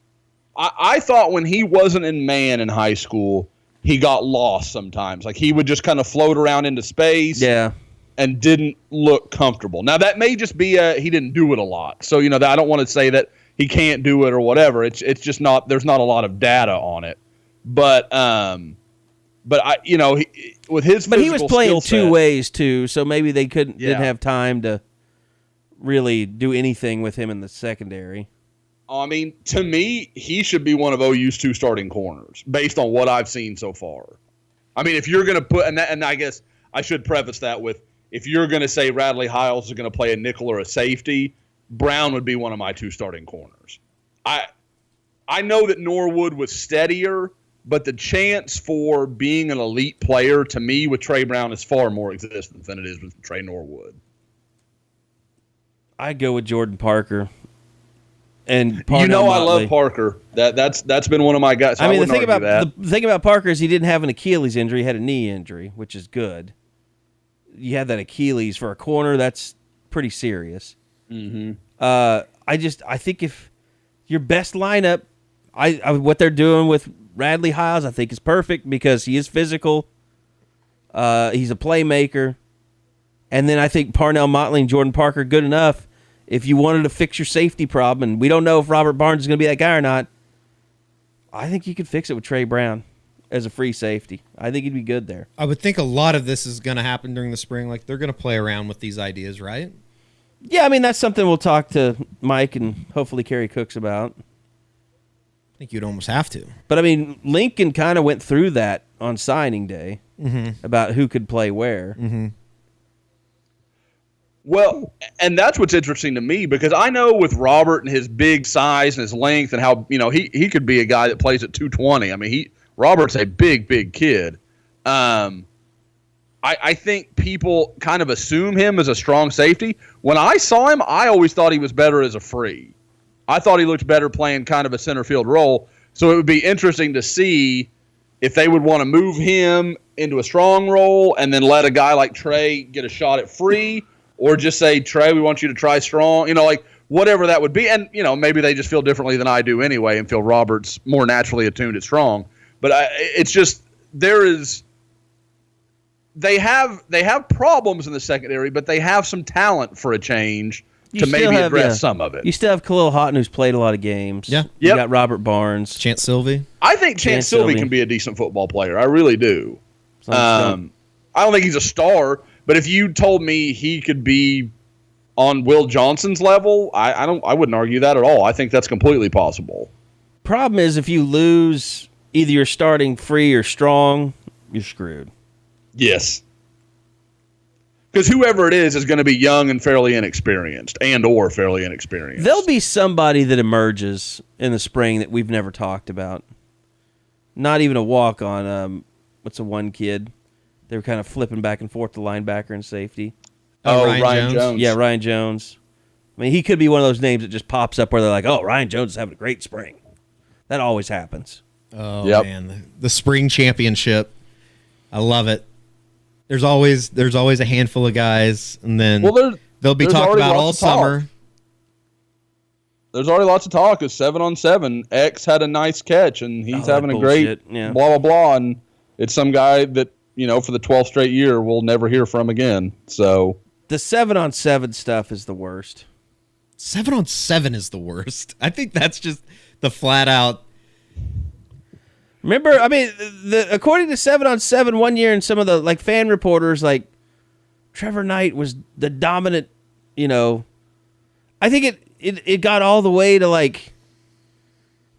I thought when he wasn't in man in high school, he got lost sometimes. Like he would just kind of float around into space. Yeah. And didn't look comfortable. Now, that may just be he didn't do it a lot. So, I don't want to say that he can't do it or whatever. It's just not, there's not a lot of data on it. But with his But he was playing skill set, 2 ways too, so maybe they didn't have time to really do anything with him in the secondary. I mean, to me, he should be one of OU's 2 starting corners based on what I've seen so far. I mean, if you're going to put, and I guess I should preface that with, if you're going to say Radley Hiles is going to play a nickel or a safety, Brown would be one of my 2 starting corners. I know that Norwood was steadier, but the chance for being an elite player to me with Trae Brown is far more existent than it is with Trae Norwood. I'd go with Jordan Parker. And I love Parker. That's been one of my guys. So the thing about Parker is he didn't have an Achilles injury; he had a knee injury, which is good. You have that Achilles for a corner, that's pretty serious. Mm-hmm. I think if your best lineup, what they're doing with Radley Hiles, I think is perfect because he is physical. He's a playmaker, and then I think Parnell Motley and Jordan Parker are good enough. If you wanted to fix your safety problem, and we don't know if Robert Barnes is going to be that guy or not, I think you could fix it with Trae Brown as a free safety. I think he'd be good there. I would think a lot of this is going to happen during the spring. Like, they're going to play around with these ideas, right? Yeah, I mean, that's something we'll talk to Mike and hopefully Kerry Cooks about. I think you'd almost have to. But, I mean, Lincoln kind of went through that on signing day about who could play where. Mm-hmm. Well, and that's what's interesting to me because I know with Robert and his big size and his length and how, he could be a guy that plays at 220. I mean, Robert's a big kid. I think people kind of assume him as a strong safety. When I saw him, I always thought he was better as a free. I thought he looked better playing kind of a center field role. So it would be interesting to see if they would want to move him into a strong role and then let a guy like Trae get a shot at free. Or just say, Trae, we want you to try strong, whatever that would be. And, maybe they just feel differently than I do anyway and feel Robert's more naturally attuned at strong. But it's just they have problems in the secondary, but they have some talent for a change to maybe address some of it. You still have Khalil Houghton, who's played a lot of games. Yeah. You got Robert Barnes. Chance Sylvie. I think Chance Sylvie can be a decent football player. I really do. I don't think he's a star, but if you told me he could be on Will Johnson's level, I wouldn't argue that at all. I think that's completely possible. Problem is, if you lose either you're starting Free or Strong, you're screwed. Yes. Because whoever it is going to be young and fairly inexperienced, or fairly inexperienced. There'll be somebody that emerges in the spring that we've never talked about. Not even a walk-on. What's the one kid? They were kind of flipping back and forth to linebacker and safety. Ryan Jones. Yeah, Ryan Jones. I mean, he could be one of those names that just pops up where they're like, oh, Ryan Jones is having a great spring. That always happens. Oh, man. The spring championship. I love it. There's always a handful of guys, and then they'll be talked about all summer. There's already lots of talk of 7-on-7. X had a nice catch, and he's having a great blah, blah, blah. And it's some guy that, for the 12th straight year, we'll never hear from again. So the 7-on-7 stuff is the worst. 7-on-7 is the worst. I think that's just the flat out. Remember, I mean, according to 7-on-7 one year, and some of the fan reporters, Trevor Knight was the dominant. I think it got all the way to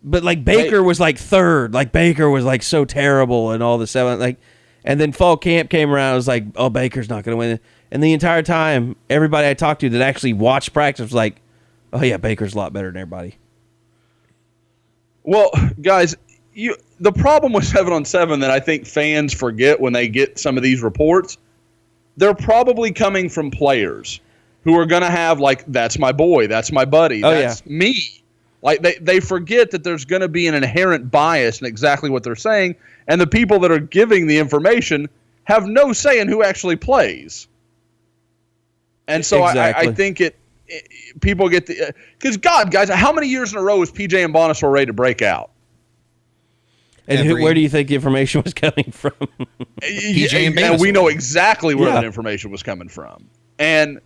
but Baker was third. Baker was so terrible, and all the 7 and then fall camp came around. It was like, oh, Baker's not going to win. And the entire time, everybody I talked to that actually watched practice was like, oh yeah, Baker's a lot better than everybody. Well, guys. The problem with 7-on-7 that I think fans forget when they get some of these reports, they're probably coming from players who are going to have that's my boy, that's my buddy, that's me. They forget that there's going to be an inherent bias in exactly what they're saying, and the people that are giving the information have no say in who actually plays. And so exactly. I think people get because guys, how many years in a row is PJ and Bonasaur ready to break out? And where do you think the information was coming from? PJ and we know exactly where that information was coming from. And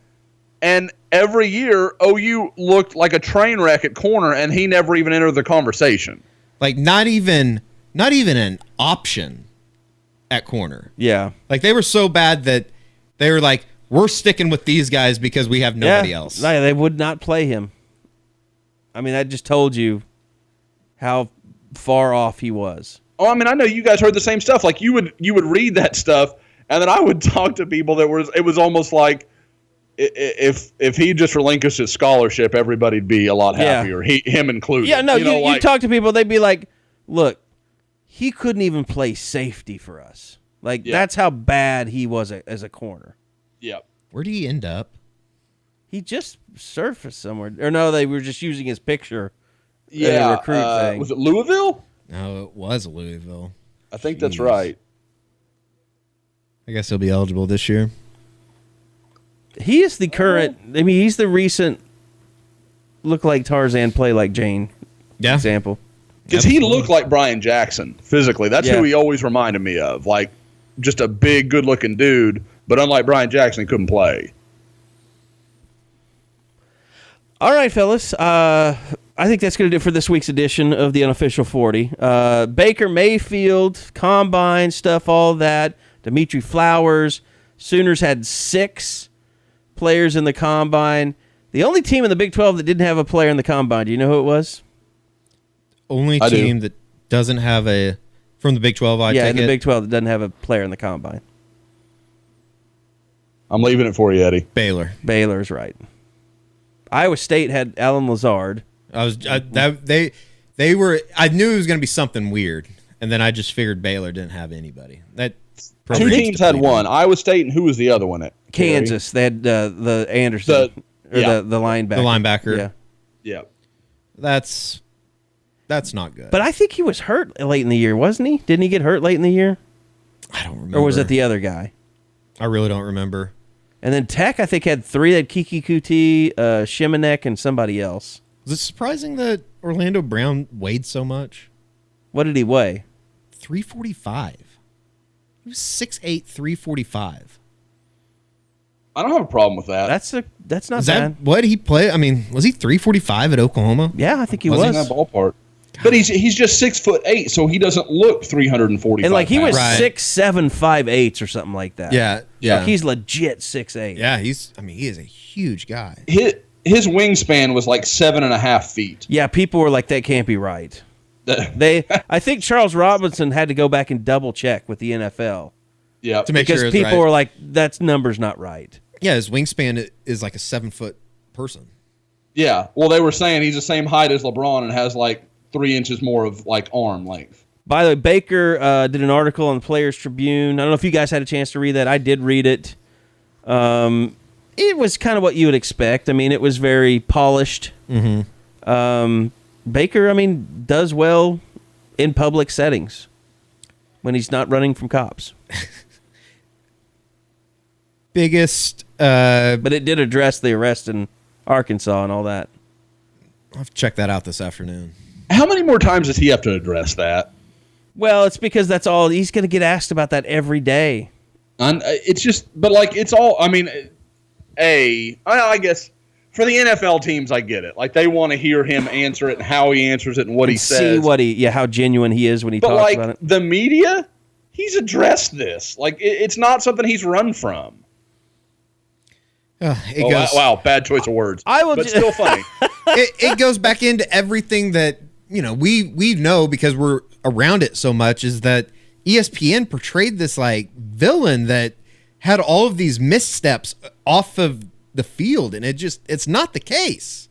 every year, OU looked like a train wreck at corner, and he never even entered the conversation. Not even an option at corner. Yeah. They were so bad that they were like, we're sticking with these guys because we have nobody else. No, they would not play him. I mean, I just told you how far off he was. Oh, I mean, I know you guys heard the same stuff. You would read that stuff, and then I would talk to people it was almost like if he just relinquished his scholarship, everybody'd be a lot happier. Him included. Yeah, no, you talk to people, they'd be like, look, he couldn't even play safety for us. That's how bad he was as a corner. Yep. Where did he end up? He just surfaced somewhere. Or no, they were just using his picture. Yeah, recruit thing. Was it Louisville? No, it was Louisville. I think that's right. I guess he'll be eligible this year. He is the current. I mean, he's the recent look like Tarzan, play like Jane example. Because he looked like Brian Jackson physically. That's who he always reminded me of. Just a big, good-looking dude. But unlike Brian Jackson, he couldn't play. All right, fellas. I think that's going to do it for this week's edition of the Unofficial 40. Baker Mayfield, combine stuff, all that. Dimitri Flowers. Sooners had 6 players in the combine. The only team in the Big 12 that didn't have a player in the combine, do you know who it was? Only team that doesn't have from the Big 12, in the Big 12 that doesn't have a player in the combine. I'm leaving it for you, Eddie. Baylor's right. Iowa State had Alan Lazard. They were. I knew it was going to be something weird, and then I just figured Baylor didn't have anybody. Two teams had one. Iowa State, and who was the other one at? Kansas. They had the Anderson, the linebacker. The linebacker. Yeah. Yeah. That's not good. But I think he was hurt late in the year, wasn't he? Didn't he get hurt late in the year? I don't remember. Or was it the other guy? I really don't remember. And then Tech, I think, had 3. They had Kiki Kuti, Shimanek, and somebody else. Was it surprising that Orlando Brown weighed so much? What did he weigh? 345. He was 6'8", 345. I don't have a problem with that. That's not Is bad. that what he played? I mean, was he 345 at Oklahoma? Yeah, I think he was was. in that ballpark. But he's just 6'8", so he doesn't look 345. And like he was Right. 6'7", 5'8" or something like that. Yeah, yeah. Like, he's legit 6'8". Yeah, he is a huge guy. His wingspan was like 7.5 feet. Yeah, people were like, that can't be right. I think Charles Robinson had to go back and double check with the NFL. Yeah, To make Because sure it's people right. were like, that number's not right. Yeah, his wingspan is like a 7-foot person. yeah. Well, they were saying he's the same height as LeBron and has like 3 inches more of like arm length. By the way, Baker did an article on the Players Tribune. I don't know if you guys had a chance to read that. I did read it. It was kind of what you would expect. I mean, it was very polished. Mm-hmm. Baker, I mean, does well in public settings when he's not running from cops. Biggest, But it did address the arrest in Arkansas and all that. I'll have to check that out this afternoon. How many more times does he have to address that? Well, it's because that's all. He's going to get asked about that every day. And it's just, but like it's all. I mean, I guess for the NFL teams, I get it. Like they want to hear him answer it and how he answers it and what he says. See how genuine he is when he But talks like about it. the media, he's addressed this. Like it's not something he's run from. Wow, bad choice of words. But still funny. it goes back into everything that we know because we're around it so much, is that ESPN portrayed this like villain that had all of these missteps off of the field, and it's not the case.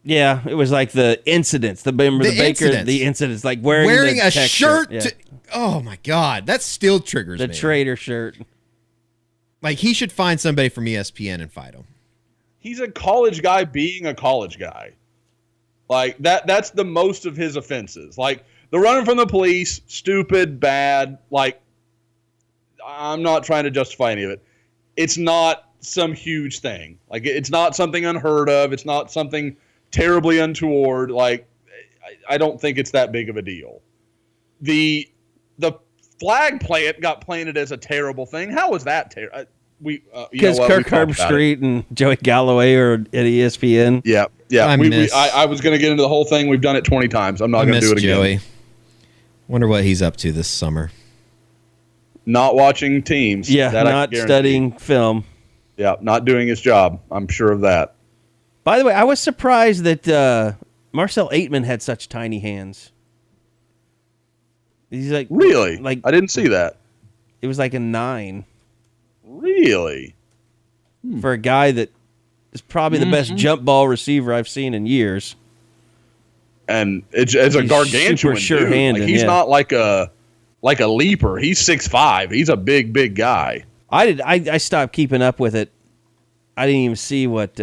Yeah, it was like the incidents. The incidents, like wearing a tech shirt. Yeah. Oh my God, that still triggers The me. traitor shirt. Like he should find somebody from ESPN and fight him. He's a college guy being a college guy. Like that's the most of his offenses. Like the running from the police, stupid, bad. Like I'm not trying to justify any of it. It's not some huge thing. Like it's not something unheard of. It's not something terribly untoward. Like I don't think it's that big of a deal. The flag plant got planted as a terrible thing. How was that terrible? Because Kirk Herbstreit and Joey Galloway are at ESPN. Yeah. I was going to get into the whole thing. We've done it 20 times. I'm not going to do it again. Joey. Wonder what he's up to this summer. Not watching teams. Yeah, not studying film. Yeah, not doing his job. I'm sure of that. By the way, I was surprised that Marcel Aitman had such tiny hands. He's like really? Like I didn't see that. It was like a 9. Really? For a guy that is probably the best jump ball receiver I've seen in years. And it's a gargantuan dude. Like he's not like a leaper. He's 6'5". He's a big guy. I stopped keeping up with it. I didn't even see what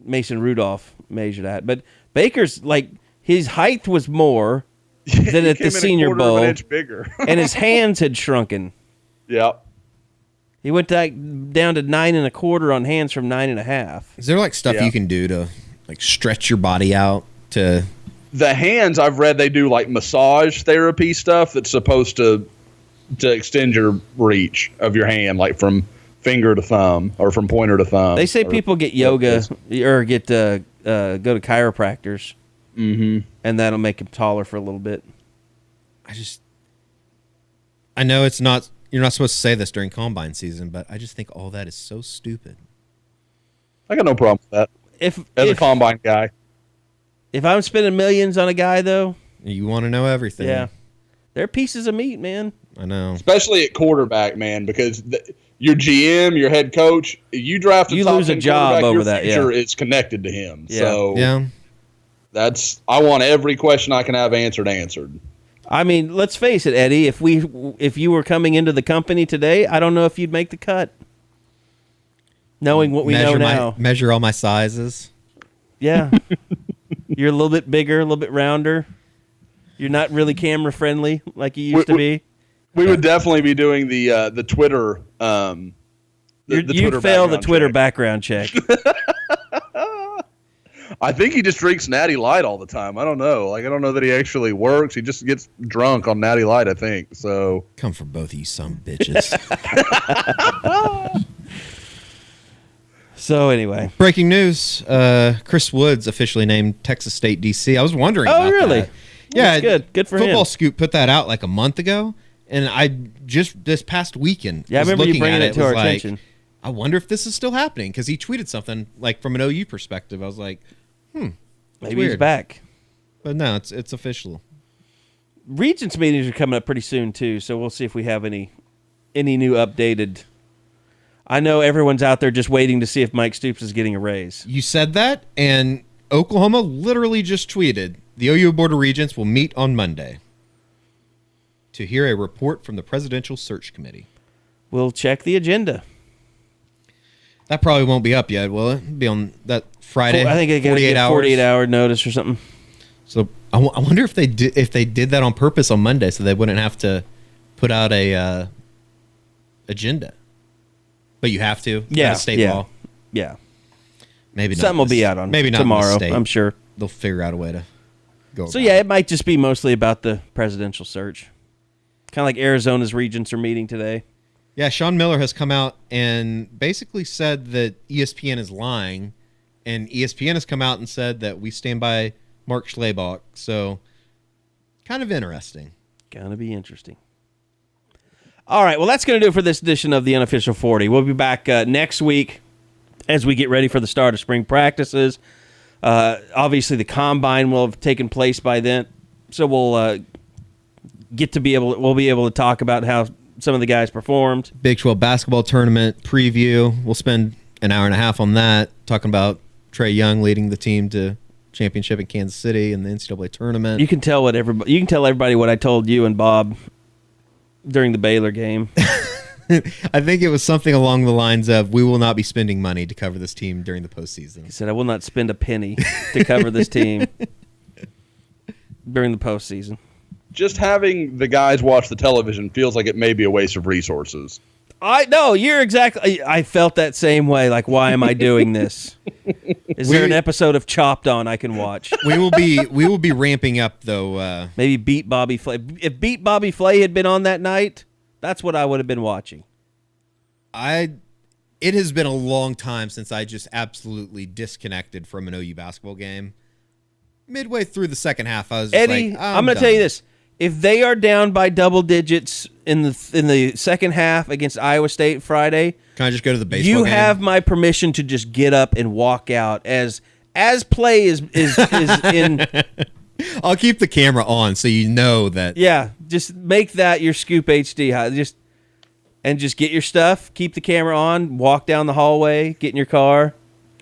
Mason Rudolph measured at. But Baker's like his height was more than at the Senior Bowl. Of an inch bigger. And his hands had shrunken. Yep. He went down to 9 1/4 on hands from 9 1/2. Is there like stuff you can do to like stretch your body out to? The hands, I've read they do like massage therapy stuff that's supposed to extend your reach of your hand, like from finger to thumb or from pointer to thumb. They say people get yoga or get go to chiropractors, and that'll make them taller for a little bit. I know it's not. You're not supposed to say this during combine season, but I just think all that is so stupid. I got no problem with that. As a combine guy. If I'm spending millions on a guy, though, you want to know everything. Yeah, they're pieces of meat, man. I know, especially at quarterback, man, because your GM, your head coach, you draft a you top lose a 10 job over your that. Future Yeah, is connected to him. Yeah. So yeah, I want every question I can have answered. I mean, let's face it, Eddie. If you were coming into the company today, I don't know if you'd make the cut. Knowing what we know now, measure all my sizes. Yeah, you're a little bit bigger, a little bit rounder. You're not really camera friendly like you used to be. We would definitely be doing the Twitter. You'd fail the Twitter background check. I think he just drinks Natty Light all the time. I don't know. I don't know that he actually works. He just gets drunk on Natty Light, I think. So come for both of you some bitches. So anyway, breaking news: Chris Woods officially named Texas State DC. I was wondering. Oh, about really? That. Yeah, that's good for Football him. Scoop put that out like a month ago, and I just this past weekend. Yeah, I was remember you looking bringing at it to our like, attention. I wonder if this is still happening because he tweeted something like from an OU perspective. I was like, maybe weird. he's back. But no, it's official. Regents meetings are coming up pretty soon too, so we'll see if we have any new updated. I know everyone's out there just waiting to see if Mike Stoops is getting a raise. You said that, and Oklahoma literally just tweeted, the OU Board of Regents will meet on Monday to hear a report from the Presidential Search Committee. We'll check the agenda. That probably won't be up yet, will it? It'll be on that Friday. I think they got 48 hours. 48-hour notice or something. So I wonder if they did that on purpose on Monday so they wouldn't have to put out a agenda. But you have to. Yeah, state law. Yeah. Maybe not. Something will be out on maybe not tomorrow, state. I'm sure. They'll figure out a way to go. So about yeah, it. it might just be mostly about the presidential search. Kind of like Arizona's regents are meeting today. Yeah, Sean Miller has come out and basically said that ESPN is lying, and ESPN has come out and said that we stand by Mark Schlabach. So, kind of interesting. Gonna be interesting. All right, well, that's going to do it for this edition of the Unofficial 40. We'll be back next week as we get ready for the start of spring practices. Obviously, the combine will have taken place by then, so we'll be able to talk about how some of the guys performed. Big 12 basketball tournament preview. We'll spend an hour and a half on that, talking about Trae Young leading the team to championship in Kansas City and the NCAA tournament. You can tell everybody what I told you and Bob during the Baylor game. I think it was something along the lines of, we will not be spending money to cover this team during the postseason. He said, I will not spend a penny to cover this team during the postseason. Just having the guys watch the television feels like it may be a waste of resources. I know, you're exactly. I felt that same way. Like, why am I doing this? Is there an episode of Chopped on I can watch? We will be ramping up though. Maybe Beat Bobby Flay. If Beat Bobby Flay had been on that night, that's what I would have been watching. It has been a long time since I just absolutely disconnected from an OU basketball game. Midway through the second half, I was just Eddie, like, I'm going to tell you this. If they are down by double digits in the second half against Iowa State Friday, can I just go to the baseball you game? have my permission to just get up and walk out as play is in. I'll keep the camera on so you know that. Yeah, just make that your Scoop HD. Just get your stuff. Keep the camera on. Walk down the hallway. Get in your car.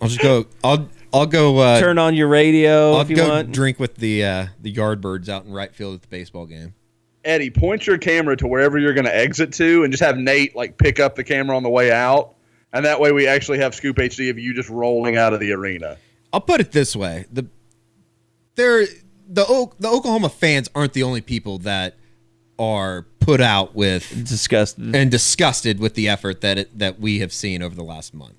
I'll just go. I'll go. Turn on your radio if you want. Drink with the Yardbirds out in right field at the baseball game. Eddie, point your camera to wherever you're going to exit to, and just have Nate pick up the camera on the way out, and that way we actually have Scoop HD of you just rolling out of the arena. I'll put it this way: the Oklahoma fans aren't the only people that are put out with disgusted with the effort that we have seen over the last month.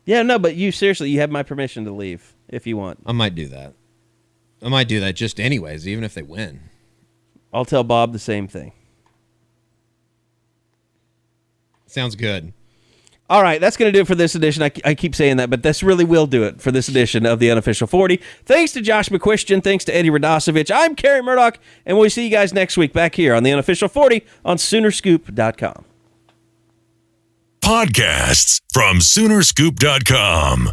Yeah, no, but you have my permission to leave if you want. I might do that. I might do that just anyways, even if they win. I'll tell Bob the same thing. Sounds good. All right, that's going to do it for this edition. I keep saying that, but this really will do it for this edition of the Unofficial 40. Thanks to Josh McQuistion. Thanks to Eddie Radosevich. I'm Kerry Murdoch, and we'll see you guys next week back here on the Unofficial 40 on Soonerscoop.com. Podcasts from Soonerscoop.com.